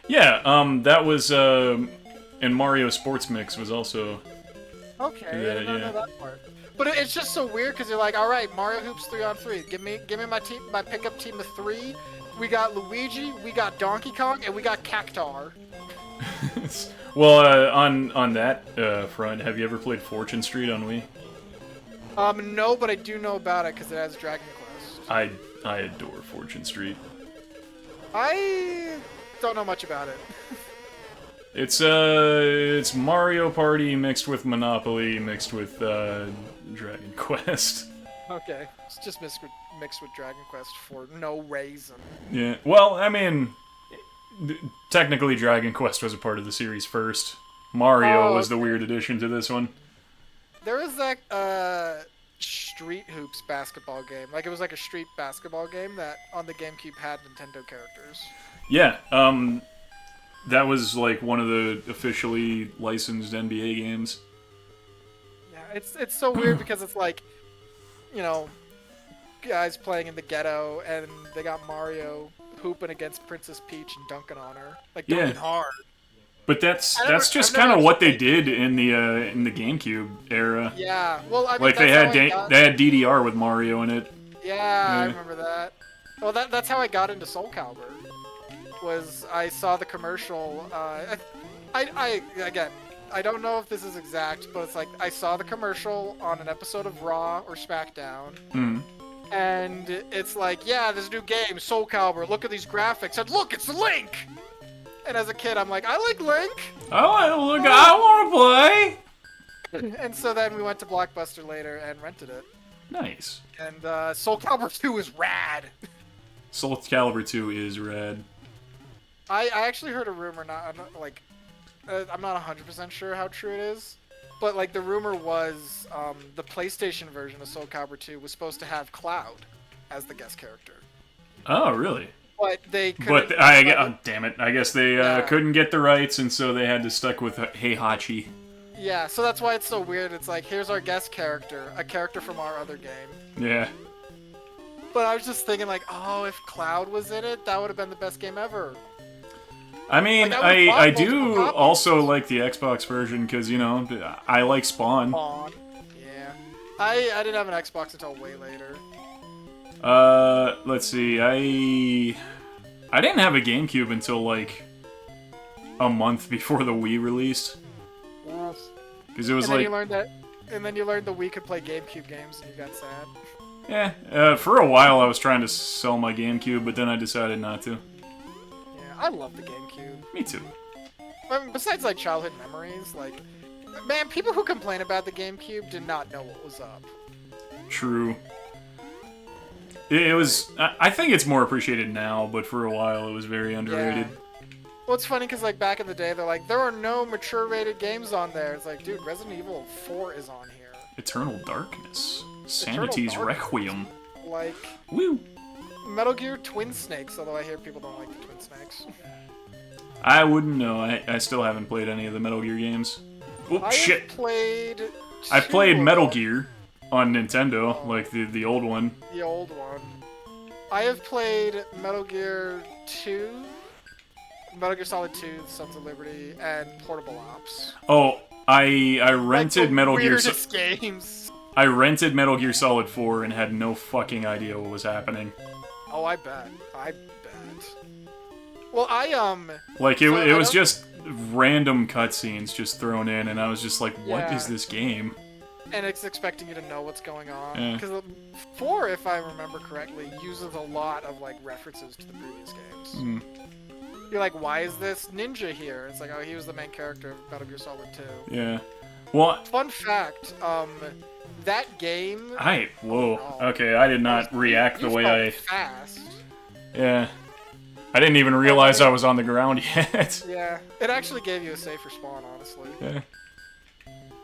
Yeah. That was and Mario Sports Mix was also. Okay, I Yeah, did not know that part. But it's just so weird because you're like, all right, Mario Hoops 3-on-3. Give me my team, my pickup team of 3. We got Luigi, we got Donkey Kong, and we got Cactar. Well, on that front, have you ever played Fortune Street on Wii? No, but I do know about it because it has Dragon Quest. I adore Fortune Street. I don't know much about it. It's Mario Party mixed with Monopoly mixed with Dragon Quest. Okay, it's just mixed with Dragon Quest for no reason. Yeah. Well, I mean, technically Dragon Quest was a part of the series first. Mario was the weird addition to this one. There was that Street Hoops basketball game. Like, it was like a street basketball game that on the GameCube had Nintendo characters. Yeah. That was like one of the officially licensed NBA games. Yeah, it's so weird because it's like, you know, guys playing in the ghetto and they got Mario hooping against Princess Peach and dunking on her. Like, dunking hard. But that's just I've never kind of actually what they played. did in the GameCube era. Yeah. Well, I mean, Like that's how I got. they had DDR with Mario in it. Yeah, I Yeah. remember that. Well, that's how I got into Soul Calibur. Was I saw the commercial? Again, I don't know if this is exact, but it's like I saw the commercial on an episode of Raw or SmackDown, Mm. and it's like, yeah, this new game, Soul Calibur. Look at these graphics, and look, it's Link. And as a kid, I'm like, I like Link. Oh, look! I want to play. And so then we went to Blockbuster later and rented it. Nice. And Soul Calibur 2 is rad. Soul Calibur 2 is rad. I actually heard a rumor, I'm not 100% sure how true it is, but like the rumor was the PlayStation version of Soul Calibur 2 was supposed to have Cloud as the guest character. Oh, really? But they couldn't. But oh, damn it! I guess they couldn't get the rights, and so they had to stuck with Heihachi. Yeah, so that's why it's so weird. It's like, here's our guest character, a character from our other game. Yeah. But I was just thinking, like, oh, if Cloud was in it, that would have been the best game ever. I mean, Like, I would've bought I multiple do copies. Also like the Xbox version because, you know, I like Spawn. Spawn. Yeah. I didn't have an Xbox until way later. Let's see. I didn't have a GameCube until like a month before the Wii released. Because it was And then like, you learned that, and then you learned that we could play GameCube games, and you got sad. yeah. For a while, I was trying to sell my GameCube, but then I decided not to. Yeah, I love the GameCube. Me too. I mean, besides like childhood memories, like, man, people who complain about the GameCube did not know what was up. True. It was. I think it's more appreciated now, but for a while, it was very underrated. Yeah. Well, it's funny because like back in the day, they're like, there are no mature-rated games on there. It's like, dude, Resident Evil 4 is on here. Eternal Darkness. Sanity's Darkness. Requiem. Like, Woo! Metal Gear Twin Snakes, although I hear people don't like the Twin Snakes. I wouldn't know. I still haven't played any of the Metal Gear games. Oh, I shit! have played. I've played two of Metal them. Gear on Nintendo, Oh. like the old one. The old one. I have played Metal Gear 2, Metal Gear Solid 2, Sons of Liberty, and Portable Ops. Oh, I rented Like the Metal Gear. weirdest games. I rented Metal Gear Solid 4 and had no fucking idea what was happening. Oh, I bet. I bet. Well, Like So it I was don't- just random cutscenes just thrown in, and I was just like, "What Yeah. is this game?" and it's expecting you to know what's going on. Yeah. Because 4, if I remember correctly, uses a lot of like references to the previous games. Hmm. You're like, why is this ninja here? It's like, oh, he was the main character of Metal Gear Solid 2. Yeah. Well, Fun fact, that game whoa. Oh. Okay, I did not react the you way fell I. fast. Yeah. I didn't even realize I was on the ground yet. Yeah, it actually gave you a safer spawn, honestly. Yeah.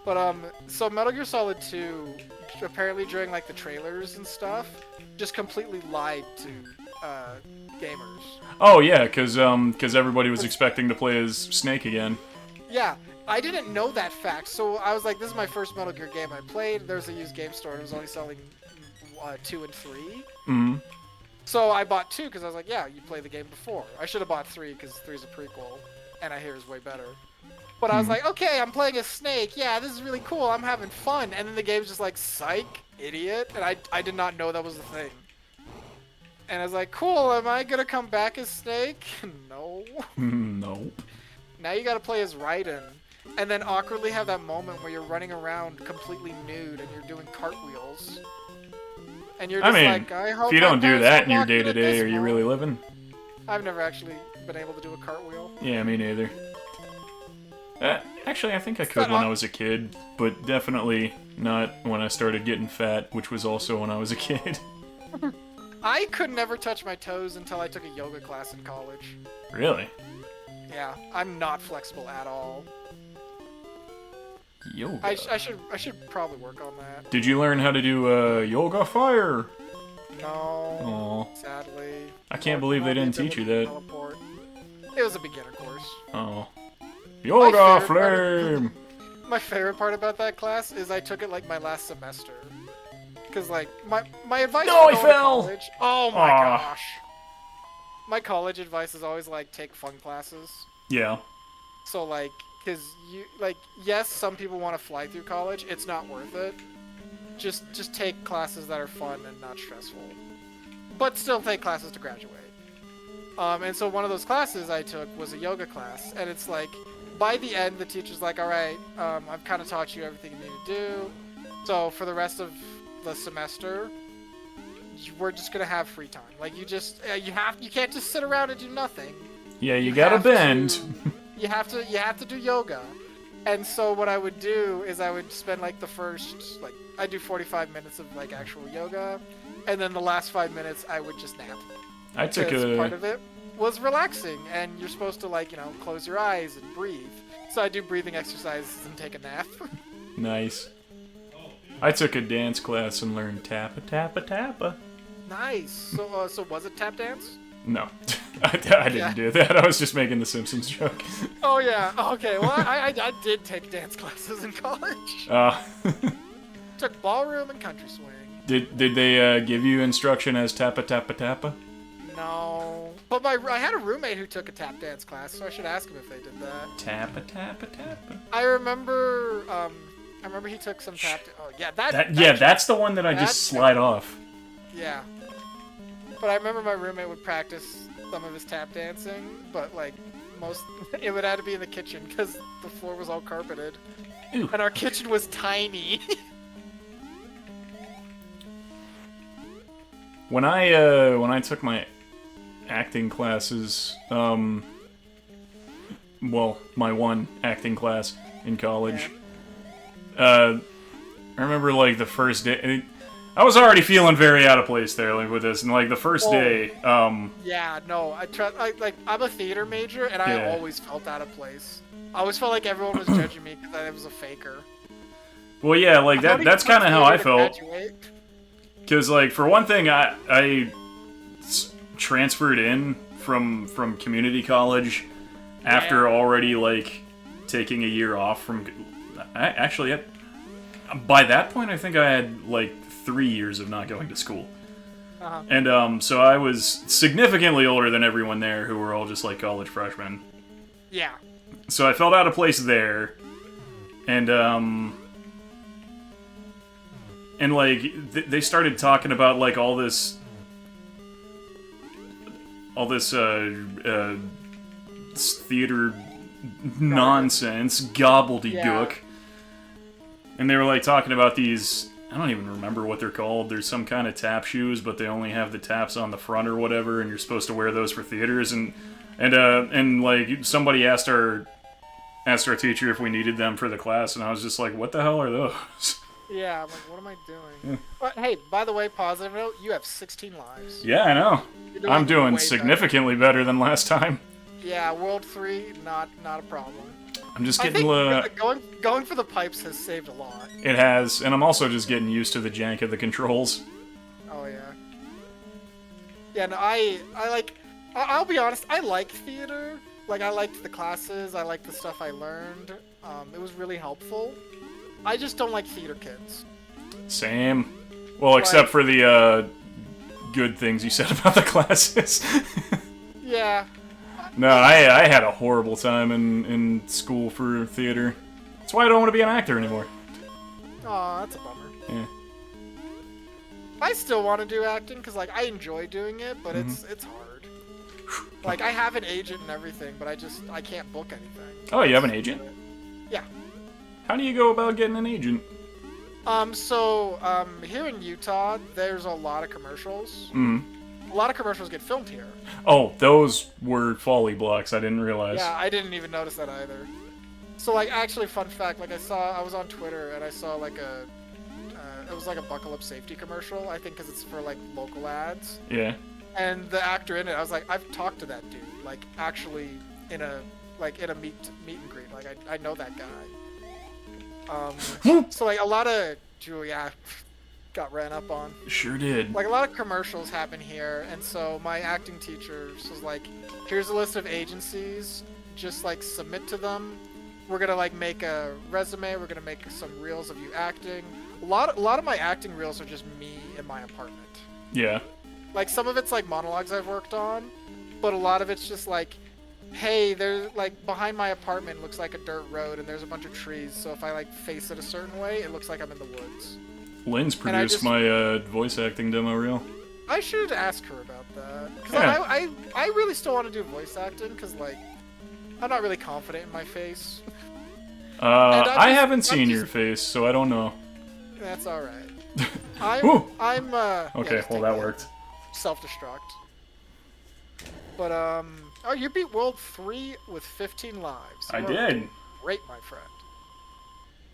But so Metal Gear Solid 2, apparently during like the trailers and stuff, just completely lied to gamers. Oh yeah, because everybody was expecting to play as Snake again. Yeah, I didn't know that fact, so I was like, this is my first Metal Gear game I played. There's a used game store, and it was only selling 2 and 3. Hmm. So I bought 2 because I was like, yeah, you played the game before. I should have bought 3 because 3 is a prequel, and I hear is way better. But I was like, okay, I'm playing as Snake. Yeah, this is really cool. I'm having fun. And then the game's just like, psych, idiot. And I did not know that was the thing. And I was like, cool, am I going to come back as Snake? No. Nope. Now you gotta play as Raiden. And then awkwardly have that moment where you're running around completely nude and you're doing cartwheels. And you're I just mean, like, I hope if you my don't do parents that don't in your lock me day to at day, this are you mall. really living? I've never actually been able to do a cartwheel. Yeah, me neither. Actually, I think I could not when on- I was a kid, but definitely not when I started getting fat, which was also when I was a kid. I could never touch my toes until I took a yoga class in college. Really? Yeah, I'm not flexible at all. Yoga. I should probably work on that. Did you learn how to do yoga fire? No, Oh, sadly. I can't believe they didn't teach you that. Teleport. It was a beginner course. Oh. Yoga favorite part- flame! My favorite part about that class is I took it like my last semester. Cause like my advice No, for he going to fell! college. Oh my Aw. gosh. My college advice is always like take fun classes. Yeah. So like, cause you like, yes, some people want to fly through college. It's not worth it. Just take classes that are fun and not stressful, but still take classes to graduate. And so one of those classes I took was a yoga class, and it's like, by the end, the teacher's like, all right, I've kind of taught you everything you need to do. So for the rest of the semester, we're just gonna have free time. Like you can't just sit around and do nothing. Yeah, you gotta bend. You have to do yoga. And so what I would do is I would spend like the first, like, I do 45 minutes of like actual yoga, and then the last 5 minutes I would just nap. I took part of it was relaxing, and you're supposed to, like, close your eyes and breathe. So I do breathing exercises and take a nap. Nice. I took a dance class and learned tappa tappa tappa. Nice. So was it tap dance? No, I didn't do that. I was just making the Simpsons joke. Oh yeah. Okay. Well, I did take dance classes in college. Took ballroom and country swing. Did they give you instruction as tappa tappa tappa? No. But I had a roommate who took a tap dance class, so I should ask him if they did that. Tappa tappa tappa. I remember he took some tap. Oh yeah, that's the one that I just slide off. Yeah. But I remember my roommate would practice some of his tap dancing, but like it would have to be in the kitchen because the floor was all carpeted. Ew. And our kitchen was tiny. When I took my acting classes, my one acting class in college, I remember like the first day. I was already feeling very out of place there, like with this, and like the first day. Yeah, no, I'm a theater major, and I always felt out of place. I always felt like everyone was judging me because I was a faker. Well, yeah, like that's kind of how I felt. Because, like, for one thing, I transferred in from community college after already like taking a year off from. By that point, I think I had like 3 years of not going to school. And so I was significantly older than everyone there, who were all just like college freshmen. Yeah. So I felt out of place there, and like they started talking about like all this theater nonsense, gobbledygook. And they were like talking about these, I don't even remember what they're called. There's some kind of tap shoes, but they only have the taps on the front or whatever, and you're supposed to wear those for theaters. And like somebody asked our teacher if we needed them for the class, and I was just like, what the hell are those? Yeah, I'm like, what am I doing? But hey, by the way, positive note, you have 16 lives. Yeah, I know. I'm doing significantly better than last time. Yeah, World 3, not a problem. I'm just getting going for the pipes has saved a lot. It has, and I'm also just getting used to the jank of the controls. Oh yeah. Yeah, no, I like. I'll be honest. I liked theater. Like, I liked the classes. I liked the stuff I learned. It was really helpful. I just don't like theater kids. Same. Well, except for the good things you said about the classes. Yeah. No, I had a horrible time in school for theater. That's why I don't want to be an actor anymore. Aw, that's a bummer. Yeah. I still want to do acting because, like, I enjoy doing it, but it's hard. Like, I have an agent and everything, but I can't book anything. Oh, you have an agent? Yeah. How do you go about getting an agent? Here in Utah, there's a lot of commercials. A lot of commercials get filmed here. Oh, those were folly blocks. I didn't realize. Yeah, I didn't even notice that either. So, like, actually, fun fact, like, I was on Twitter, and I saw, like, it was, like, a buckle-up safety commercial, I think, because it's for, like, local ads. Yeah. And the actor in it, I was like, I've talked to that dude, like, actually, in a meet and greet. Like, I know that guy. So, like, a lot of... Julia got ran up on. Sure did. Like, a lot of commercials happen here, and so my acting teacher was like, here's a list of agencies, just, like, submit to them. We're gonna, like, make a resume, we're gonna make some reels of you acting. A lot of my acting reels are just me in my apartment. Yeah. Like, some of it's, like, monologues I've worked on, but a lot of it's just, like, hey, there's like behind my apartment looks like a dirt road and there's a bunch of trees. So if I like face it a certain way, it looks like I'm in the woods. Lynn's And I produced just my voice acting demo reel. I should ask her about that because Yeah. I really still want to do voice acting because like I'm not really confident in my face. I haven't seen your face, so I don't know. That's all right. Ooh. I'm yeah, Okay, just well take that worked. Self-destruct. But oh, you beat World 3 with 15 lives. I You are did. Great, my friend.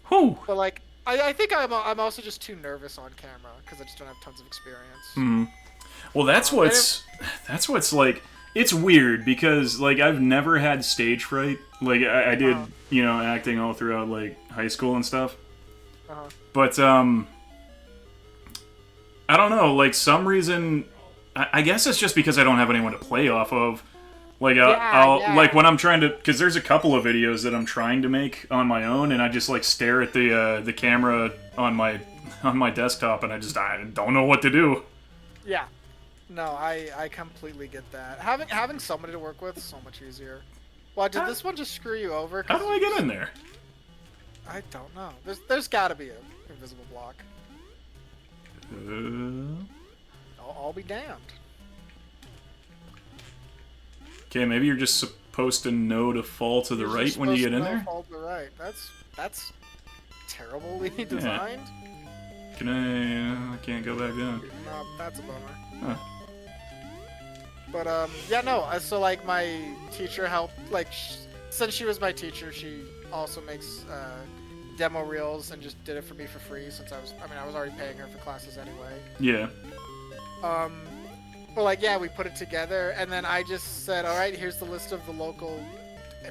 Whew. But like, I think I'm also just too nervous on camera because I just don't have tons of experience. Hmm. Well, that's what's like. It's weird because like I've never had stage fright. Like I did, you know, acting all throughout like high school and stuff. But I don't know. Like some reason, I guess it's just because I don't have anyone to play off of. Like I'll like when I'm trying to, because there's a couple of videos that I'm trying to make on my own, and I just like stare at the camera on my desktop, and I don't know what to do. Yeah. No, I completely get that. Having somebody to work with is so much easier. Well, did this one just screw you over? How do I get in there? I don't know. There's got to be an invisible block. I'll be damned. Okay, maybe you're just supposed to know to fall to the right when you get in there. Fall to the right. That's terribly designed. Can I can't go back down. No, that's a bummer. Huh. But yeah, no. So like my teacher helped. Like since she was my teacher, she also makes demo reels and just did it for me for free since I was already paying her for classes anyway. Yeah. But like yeah, we put it together and then I just said, all right, here's the list of the local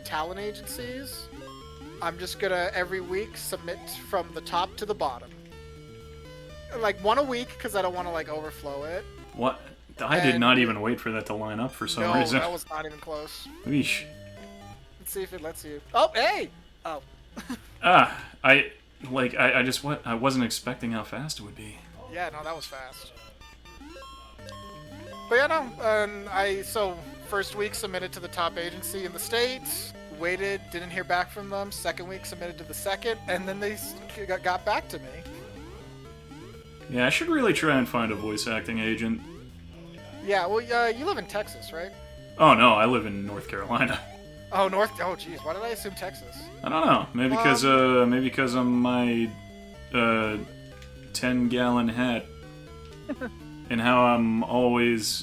talent agencies. I'm just gonna every week submit from the top to the bottom. Like one a week because I don't want to like overflow it. What? I did not even wait for that to line up for some reason. No, that was not even close. Weesh. Let's see if it lets you. Oh, hey! Oh. I wasn't expecting how fast it would be. Yeah, no, that was fast. But yeah, no, so first week submitted to the top agency in the States, waited, didn't hear back from them, second week submitted to the second, and then they got back to me. Yeah, I should really try and find a voice acting agent. Yeah, well, you live in Texas, right? Oh no, I live in North Carolina. Oh, oh, jeez, why did I assume Texas? I don't know. Maybe because of my 10-gallon hat and how I'm always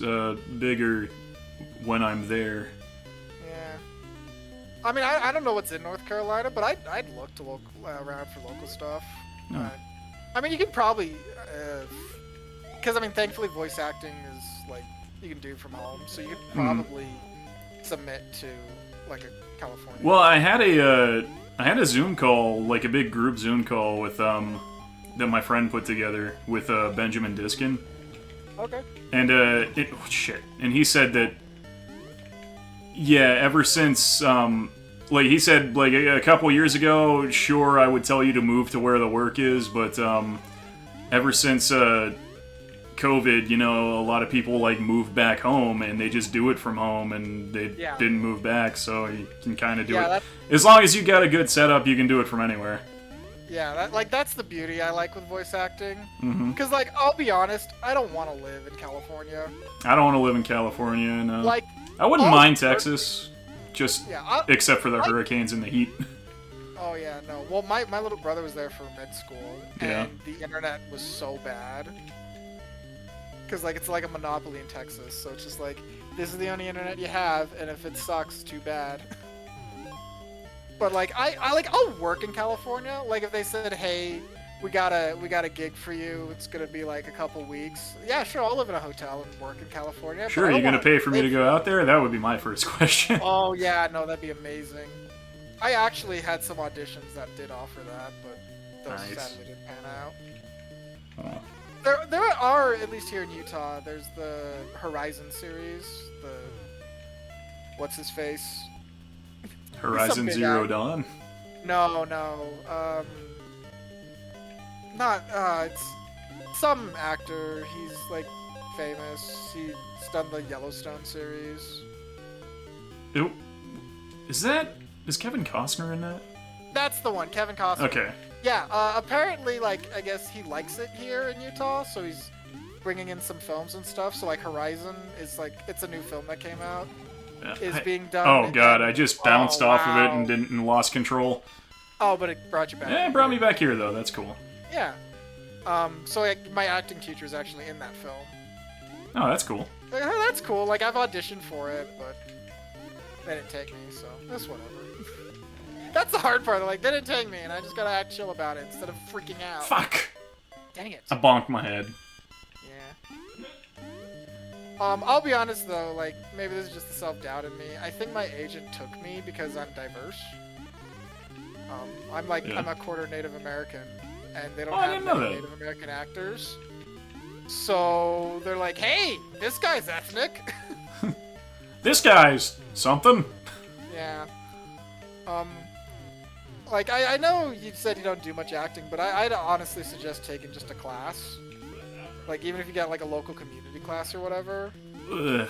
bigger when I'm there. Yeah. I mean, I don't know what's in North Carolina, but I'd look to look around for local stuff. No. I mean, you could probably, because I mean, thankfully, voice acting is like you can do from home, so you could probably submit to like a California. Well, I had a Zoom call, like a big group Zoom call with that my friend put together with Benjamin Diskin. Okay. And and he said that ever since like he said like a couple years ago, sure I would tell you to move to where the work is, but ever since COVID, you know, a lot of people like move back home and they just do it from home and they didn't move back, so you can kind of do it. As long as you got a good setup, you can do it from anywhere. Yeah, that's the beauty I like with voice acting. Because, like, I'll be honest, I don't want to live in California. I don't want to live in California, no. Like, I wouldn't mind Texas, just except for the hurricanes and the heat. Oh, yeah, no. Well, my little brother was there for med school, and the internet was so bad. Because, like, it's like a monopoly in Texas, so it's just like, this is the only internet you have, and if it sucks, too bad. But like I'll work in California. Like if they said, "Hey, we got a gig for you. It's gonna be like a couple weeks." Yeah, sure. I'll live in a hotel and work in California. Sure, you're gonna pay for me to go out there? That would be my first question. Oh yeah, no, that'd be amazing. I actually had some auditions that did offer that, but those sadly didn't pan out. Oh. There are, at least here in Utah, there's the Horizon series. The what's his face? Horizon Zero Dawn? No. It's some actor. He's like famous. He's done the Yellowstone series. Is Kevin Costner in that? That's the one, Kevin Costner. Okay. Yeah, apparently, like, I guess he likes it here in Utah, so he's bringing in some films and stuff. So, like, Horizon is, like, it's a new film that came out. Is being done. Oh, God, I just bounced off of it and lost control. Oh, but it brought you back. Yeah, it brought me back here, though. That's cool. Yeah. So, like, my acting teacher is actually in that film. Oh, that's cool. Like, oh, that's cool. Like, I've auditioned for it, but they didn't take me, so that's whatever. That's the hard part. Like, they didn't take me, and I just gotta act chill about it instead of freaking out. Fuck! Dang it. I bonked my head. Yeah. I'll be honest, though, like, maybe this is just the self-doubt in me. I think my agent took me because I'm diverse. I'm a quarter Native American, and they don't have many Native American actors. So they're like, hey, this guy's ethnic. This guy's something. Yeah. Like, I know you said you don't do much acting, but I'd honestly suggest taking just a class. Like, even if you got, like, a local community class or whatever. Ugh.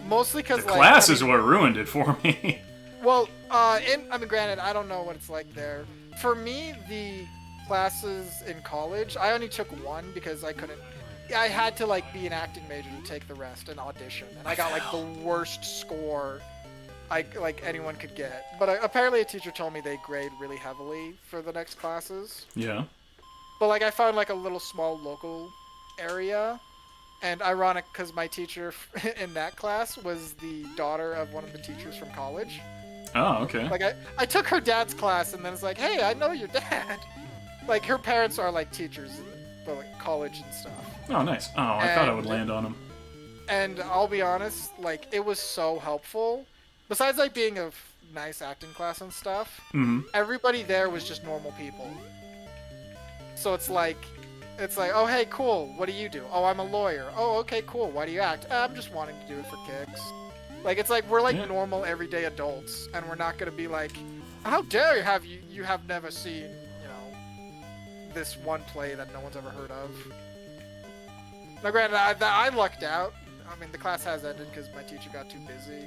Mostly because, the class is what ruined it for me. Well, granted, I don't know what it's like there. For me, the classes in college, I only took one because I had to, like, be an acting major to take the rest and audition. And I got, like, the worst score anyone could get. But apparently a teacher told me they grade really heavily for the next classes. Yeah. But, like, I found, like, a little small local area. And ironic, because my teacher in that class was the daughter of one of the teachers from college. Oh, okay. Like, I took her dad's class, and then it's like, hey, I know your dad. Like, her parents are, like, teachers in, like, college and stuff. Oh, nice. Oh, I thought I would land on him. And I'll be honest, like, it was so helpful. Besides, like, being a nice acting class and stuff, everybody there was just normal people. So it's like, oh, hey, cool, what do you do? Oh, I'm a lawyer. Oh, okay, cool, why do you act? I'm just wanting to do it for kicks. Like, it's like, we're like normal, everyday adults, and we're not gonna be like, how dare you have never seen, you know, this one play that no one's ever heard of. Now, granted, I lucked out. I mean, the class has ended because my teacher got too busy.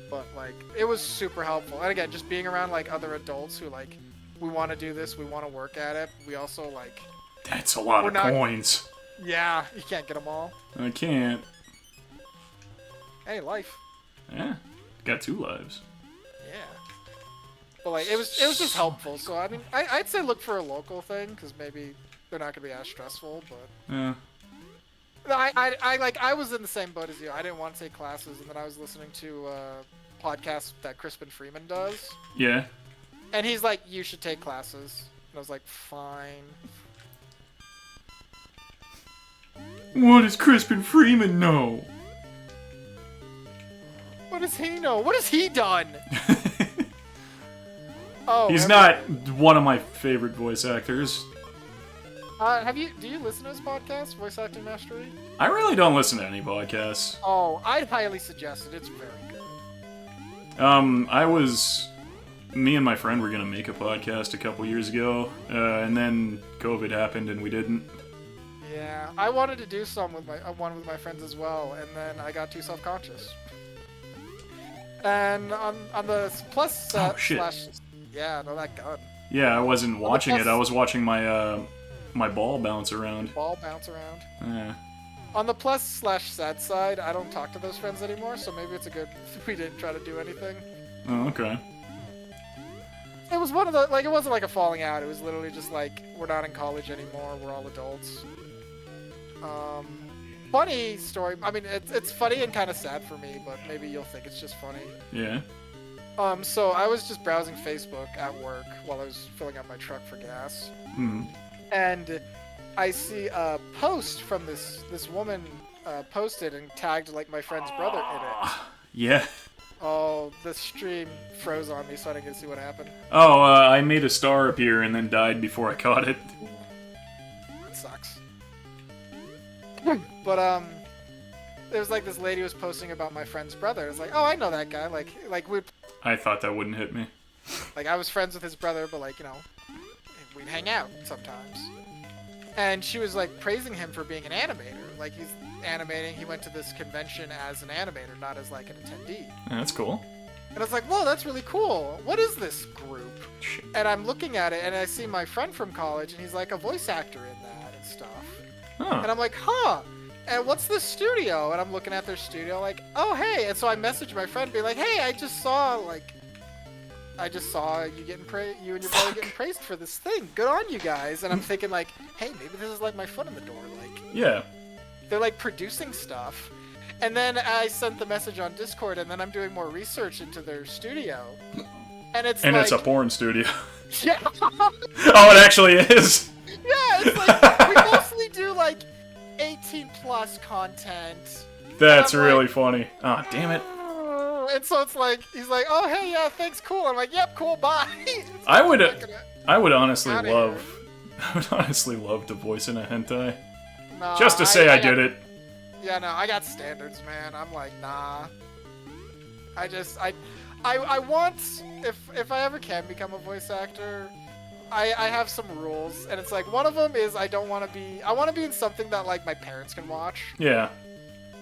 But, like, it was super helpful. And again, just being around, like, other adults who, like, we want to do this, we want to work at it. We also, like... That's a lot of coins. Yeah, you can't get them all. I can't. Hey, life. Yeah, got 2 lives. Yeah. But, like, it was just helpful. So, I mean, I'd say look for a local thing, because maybe they're not going to be as stressful, but... Yeah. I was in the same boat as you. I didn't want to take classes, and then I was listening to a podcast that Crispin Freeman does. Yeah. And he's like, you should take classes. And I was like, fine. What does Crispin Freeman know? What does he know? What has he done? Oh, he's not one of my favorite voice actors. Do you listen to his podcast, Voice Acting Mastery? I really don't listen to any podcasts. Oh, I'd highly suggest it. It's very good. Me and my friend were gonna make a podcast a couple years ago, and then COVID happened and we didn't. Yeah, I wanted to do one with my friends as well, and then I got too self-conscious. And on the plus yeah, no, that gun. Yeah, I wasn't watching it. I was watching my my ball bounce around. Ball bounce around. Yeah. On the plus/sad side, I don't talk to those friends anymore, so maybe it's a good we didn't try to do anything. Oh, okay. It was one of the, like, it wasn't like a falling out. It was literally just like, we're not in college anymore. We're all adults. Funny story. I mean, it's funny and kind of sad for me, but maybe you'll think it's just funny. Yeah. So I was just browsing Facebook at work while I was filling up my truck for gas. And I see a post from this woman posted and tagged, like, my friend's brother in it. Yeah. Oh, the stream froze on me, so I didn't get to see what happened. Oh, I made a star appear and then died before I caught it. That sucks. But, there was, like, this lady was posting about my friend's brother. It's like, oh, I know that guy. Like we... I thought that wouldn't hit me. Like, I was friends with his brother, but, like, you know, we'd hang out sometimes. And she was, like, praising him for being an animator. Like, he's animating. He went to this convention as an animator, not as, like, an attendee. That's cool. And I was like, whoa, that's really cool. What is this group? Shit. And I'm looking at it, and I see my friend from college, and he's like a voice actor in that and stuff. Huh. And I'm like, huh. And what's this studio? And I'm looking at their studio, like, oh hey. And so I messaged my friend, being like, hey, I just saw you getting you and your brother getting praised for this thing. Good on you guys. And I'm thinking like, hey, maybe this is like my foot in the door. Like, Yeah. they're like producing stuff. And then I sent the message on Discord, and then I'm doing more research into their studio. And it's like, it's a porn studio. yeah, Oh, it actually is. yeah. It's like we mostly do like 18 plus content. That's I'm really like, funny. Oh, damn it. And so it's like, he's like, oh hey, yeah, thanks, cool. I'm like, yep, cool, bye. I would honestly Outta love, I would honestly love to voice in a hentai. Nah, Just to say I did it. Yeah, no, I got standards, man. I'm like, nah. I want, if I ever can become a voice actor, I have some rules, and it's like, one of them is I want to be in something that like my parents can watch. Yeah.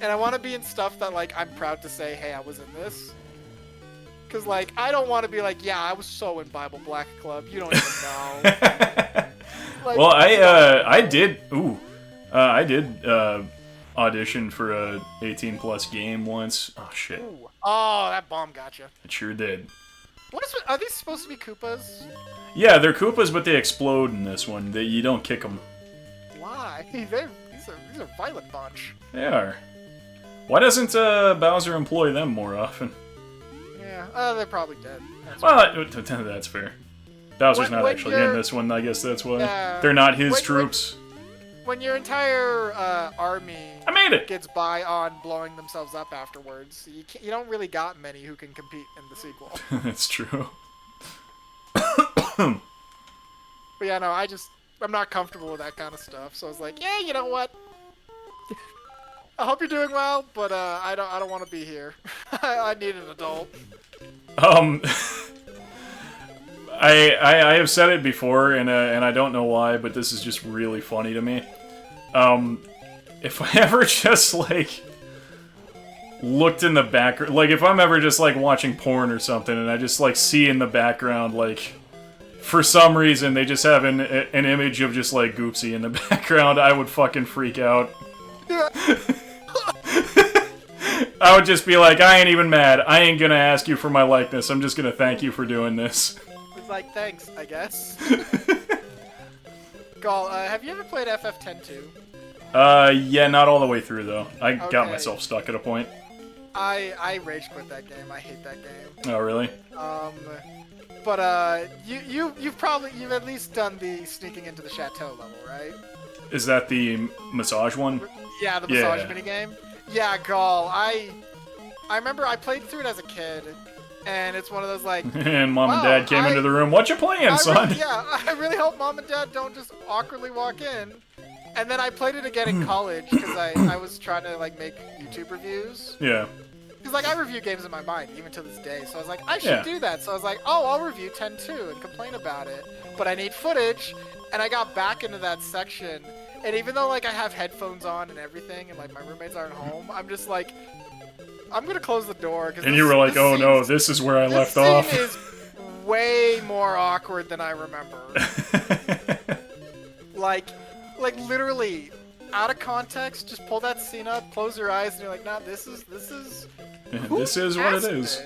And I want to be in stuff that, like, I'm proud to say, hey, I was in this. Because, like, I don't want to be like, yeah, I was so in Bible Black Club. You don't even know. Like, Well, I did audition for a 18 plus game once. Oh shit. ooh. Oh, that bomb gotcha. It sure did. Are these supposed to be Koopas? Yeah, they're Koopas, but they explode in this one. You don't kick them. Why? These are a violent bunch. They are. Why doesn't Bowser employ them more often? Yeah, they're probably dead. Well, that's fair. Bowser's not When actually in this one. I guess that's why. Yeah. They're not his troops. When your entire army I made it! gets by on blowing themselves up afterwards, you don't really got many who can compete in the sequel. That's true. But yeah, no, I'm not comfortable with that kind of stuff. So I was like, yeah, you know what? I hope you're doing well, but I don't want to be here. I need an adult. I have said it before, and I don't know why, but this is just really funny to me. If I ever just like looked in the background, like if I'm ever just like watching porn or something, and I just like see in the background, like for some reason they just have an image of just like Goopsy in the background, I would fucking freak out. I would just be like, I ain't even mad. I ain't gonna ask you for my likeness. I'm just gonna thank you for doing this. It's like, thanks, I guess. Gall, have you ever played FF10-2? Yeah, not all the way through though. I got Okay. myself stuck at a point. I rage quit that game. I hate that game. Oh, really? But you've at least done the sneaking into the chateau level, right? Is that the massage one? Yeah, the massage minigame. Yeah, Gall, I remember I played through it as a kid, and it's one of those like. And mom and dad came into the room. What you playing, son? I really hope mom and dad don't just awkwardly walk in. And then I played it again in college because I was trying to like make YouTube reviews. Yeah. Because like I review games in my mind even to this day, so I was like I should do that. So I was like, oh, I'll review 10-2 and complain about it, but I need footage. And I got back into that section, and even though like I have headphones on and everything, and like my roommates aren't home, I'm just like, I'm gonna close the door. And you were like, oh no, this is where I left off. This scene is way more awkward than I remember. like literally, out of context, just pull that scene up, close your eyes, and you're like, nah, this is. This is what it is. This?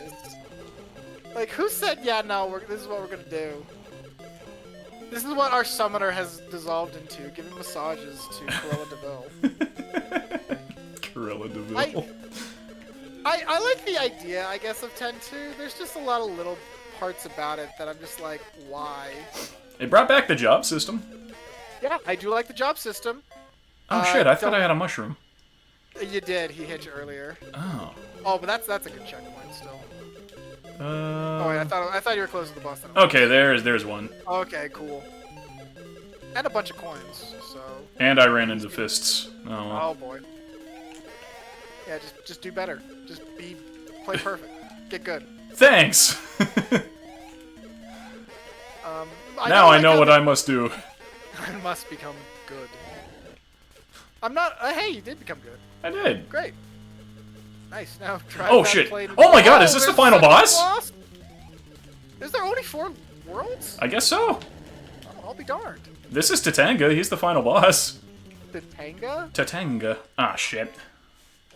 Like, who said, yeah, no, this is what we're gonna do? This is what our summoner has dissolved into, giving massages to Cruella DeVille. Cruella DeVille. I like the idea, I guess, of 10-2. There's just a lot of little parts about it that I'm just like, why? It brought back the job system. Yeah, I do like the job system. Oh shit, I thought I had a mushroom. You did, he hit you earlier. Oh. Oh, but that's a good checkpoint still. Oh wait, I thought you were close to the boss. Okay, there's one. Okay, cool. And a bunch of coins, so. And I ran into fists. Oh. Well. Oh boy. Yeah, just do better. Just play perfect. Get good. Thanks. Now I know what I must do. I must become good. I'm not. Hey, you did become good. I did. Great. Nice. Now drive Oh that shit! plane. Oh my god, is this the there's final second boss? Is there only 4 worlds? I guess so. Oh, I'll be darned. This is Tatanga, he's the final boss. Tatanga? Tatanga. Ah, shit.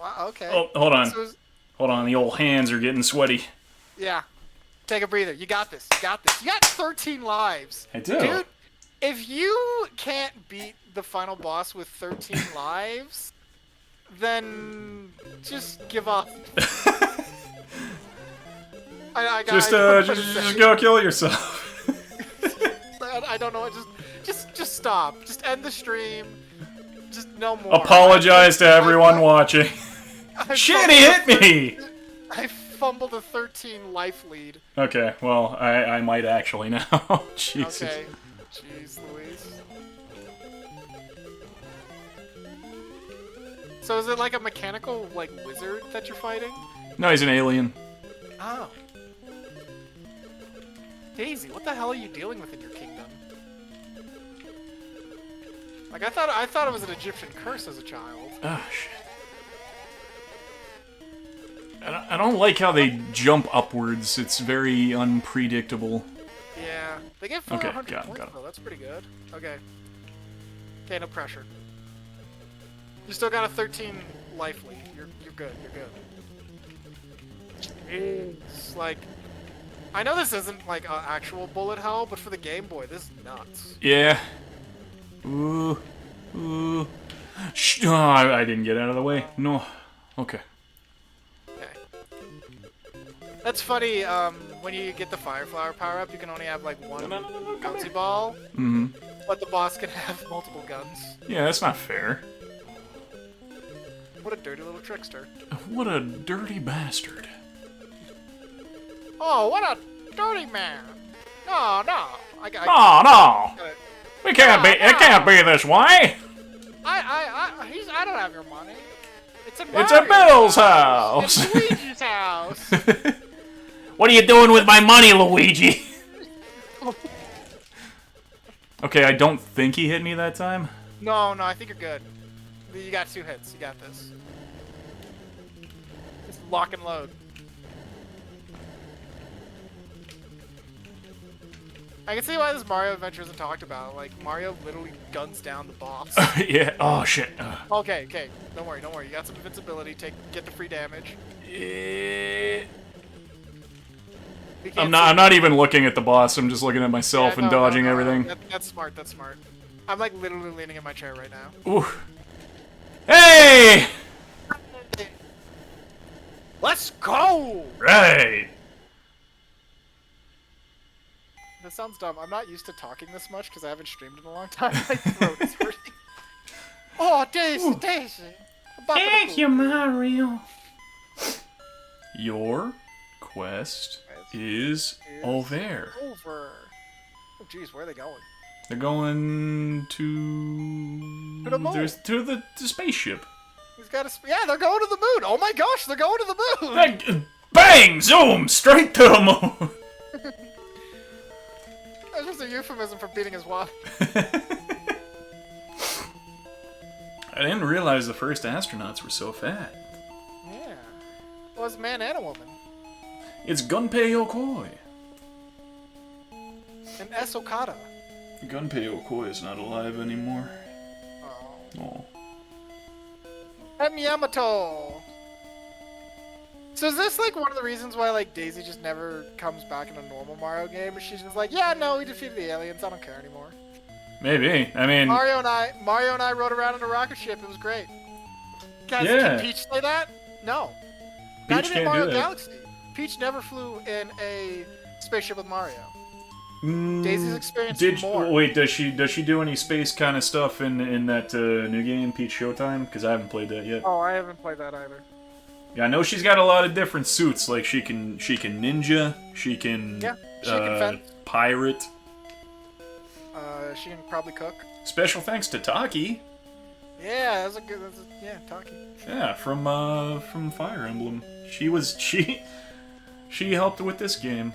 Wow, okay. Oh, hold on. So Hold on, the old hands are getting sweaty. yeah. Take a breather. You got this. You got this. You got 13 lives. I do. Dude, if you can't beat the final boss with 13 lives, then just give up. Just go kill yourself. I don't know. Just stop. Just end the stream. Just no more. Apologize to everyone watching. Shit, he hit me! I fumbled a 13 life lead. Okay, well, I might actually now. Jesus. Okay. Jeez Louise. So is it like a mechanical, like, wizard that you're fighting? No, he's an alien. Oh. Daisy, what the hell are you dealing with in your kingdom? Like, I thought it was an Egyptian curse as a child. Oh, shit. I don't like how they jump upwards. It's very unpredictable. Yeah. They get Okay, 400 got points, it. though. That's pretty good. Okay. Okay, no pressure. You still got a 13 life lead. You're good. You're good. It's like... I know this isn't, like, an actual bullet hell, but for the Game Boy, this is nuts. Yeah. Ooh. Oh, I didn't get out of the way. No. Okay. That's funny, when you get the Fire Flower power-up, you can only have, like, one bouncy ball, but the boss can have multiple guns. Yeah, that's not fair. What a dirty little trickster. What a dirty bastard. Oh, what a dirty man! No. No! We can't be. It can't be this way. I don't have your money. It's It's a Bill's house. It's Luigi's house. What are you doing with my money, Luigi? Okay, I don't think he hit me that time. No, I think you're good. You got 2 hits. You got this. Just lock and load. I can see why this Mario adventure isn't talked about. Like, Mario literally guns down the boss. Yeah. Oh shit. Okay. Don't worry. You got some invincibility. Get the free damage. I'm not even looking at the boss. I'm just looking at myself and dodging everything. That's smart. I'm like literally leaning in my chair right now. Ooh. Hey! Let's go! Right. That sounds dumb. I'm not used to talking this much because I haven't streamed in a long time. My throat is hurting. Oh, Daisy! Thank you, Mario. Your quest is over. Oh, jeez, where are they going? They're going to the moon. To the spaceship. He's got yeah, they're going to the moon. Oh my gosh, they're going to the moon. Bang! Zoom! Straight to the moon. That's just a euphemism for beating his wife. I didn't realize the first astronauts were so fat. Yeah. Well, it's a man and a woman. It's Gunpei Yokoi. And S. Okada. Gunpei Yokoi is not alive anymore. Oh. Oh. M. Yamato! So is this like one of the reasons why like Daisy just never comes back in a normal Mario game? She's just like, yeah, no, we defeated the aliens. I don't care anymore. Maybe. I mean, Mario and I rode around in a rocket ship. It was great. Guys, Yeah. Can Peach say that? No. Peach Not even can't Mario do that. Galaxy. Peach never flew in a spaceship with Mario. Mm, Daisy's experience more. Wait, does she do any space kind of stuff in that new game, Peach Showtime? Because I haven't played that yet. Oh, I haven't played that either. Yeah, I know she's got a lot of different suits. Like she can ninja, she can fence. pirate. She can probably cook. Special thanks to Taki. Yeah, yeah, Taki. Yeah, from Fire Emblem. She helped with this game.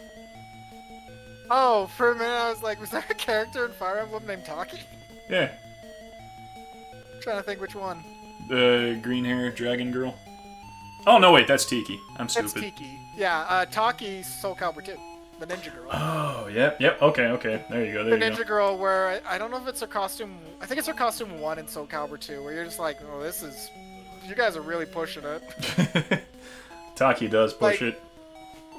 Oh, for a minute I was like, was there a character in Fire Emblem named Taki? Yeah, I'm trying to think which one. the green hair dragon girl. Oh no, wait, that's Tiki. I'm It's stupid. Tiki. Yeah, Taki's Soul Calibur 2, the ninja girl. Oh, yep. Okay. There you go. The There you ninja girl, where I don't know if it's her costume. I think it's her costume 1 in Soul Calibur 2, where you're just like, oh, this is. You guys are really pushing it. go. Taki does push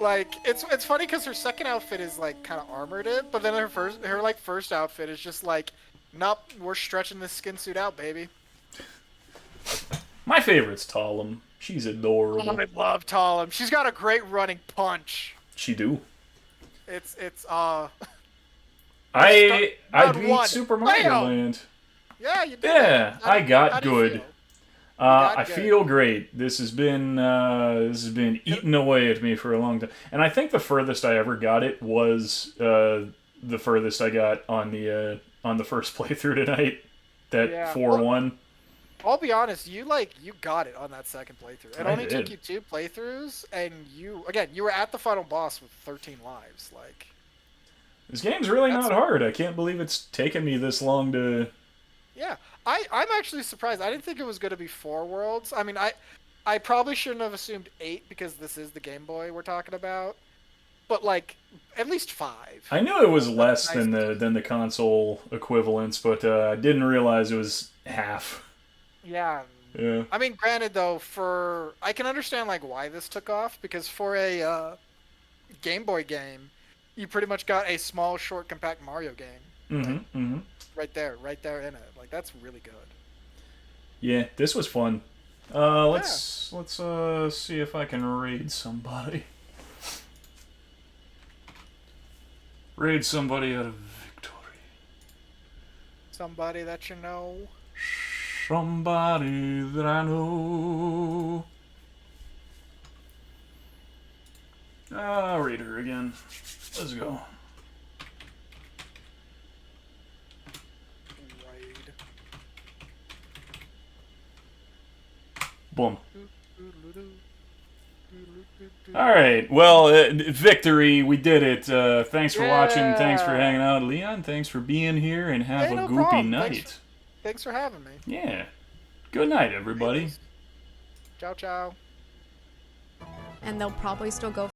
Like, it. it's funny because her second outfit is like kind of armored it, but then her first outfit is just like, nope, we're stretching this skin suit out, baby. My favorite's Talum. She's adorable. I love Talum. She's got a great running punch. She do. It's I round beat one. Super Mario Bam! Land. Yeah, you did. Yeah, I how got do you good. feel? I good. feel great. This has been eating away at me for a long time, and I think the furthest I ever got it was the furthest I got on the first playthrough tonight. That Yeah. 4-1. I'll be honest, you got it on that second playthrough. It I only took did. you 2 playthroughs, and you were at the final boss with 13 lives. Like, This game's really that's not hard. I can't believe it's taken me this long to. yeah. I'm actually surprised. I didn't think it was going to be 4 worlds. I mean, I probably shouldn't have assumed 8 because this is the Game Boy we're talking about. But like, at least 5. I knew it was That's less nice. than the console equivalents, but I didn't realize it was half. Yeah. Yeah. I mean, granted though, I can understand like why this took off because for a Game Boy game, you pretty much got a small, short, compact Mario game. Mm-hmm. Right there in it. Like that's really good. Yeah, this was fun. Let's see if I can raid somebody. Raid somebody out of victory. Somebody that you know. Somebody that I know. Raid her again. Let's go. Raid. Boom. Alright, well, victory, we did it. Thanks for watching, thanks for hanging out. Leon, thanks for being here, and have Hey, a no goopy problem. night. Thanks for having me. Yeah. Good night, everybody. Ciao, ciao. And they'll probably still go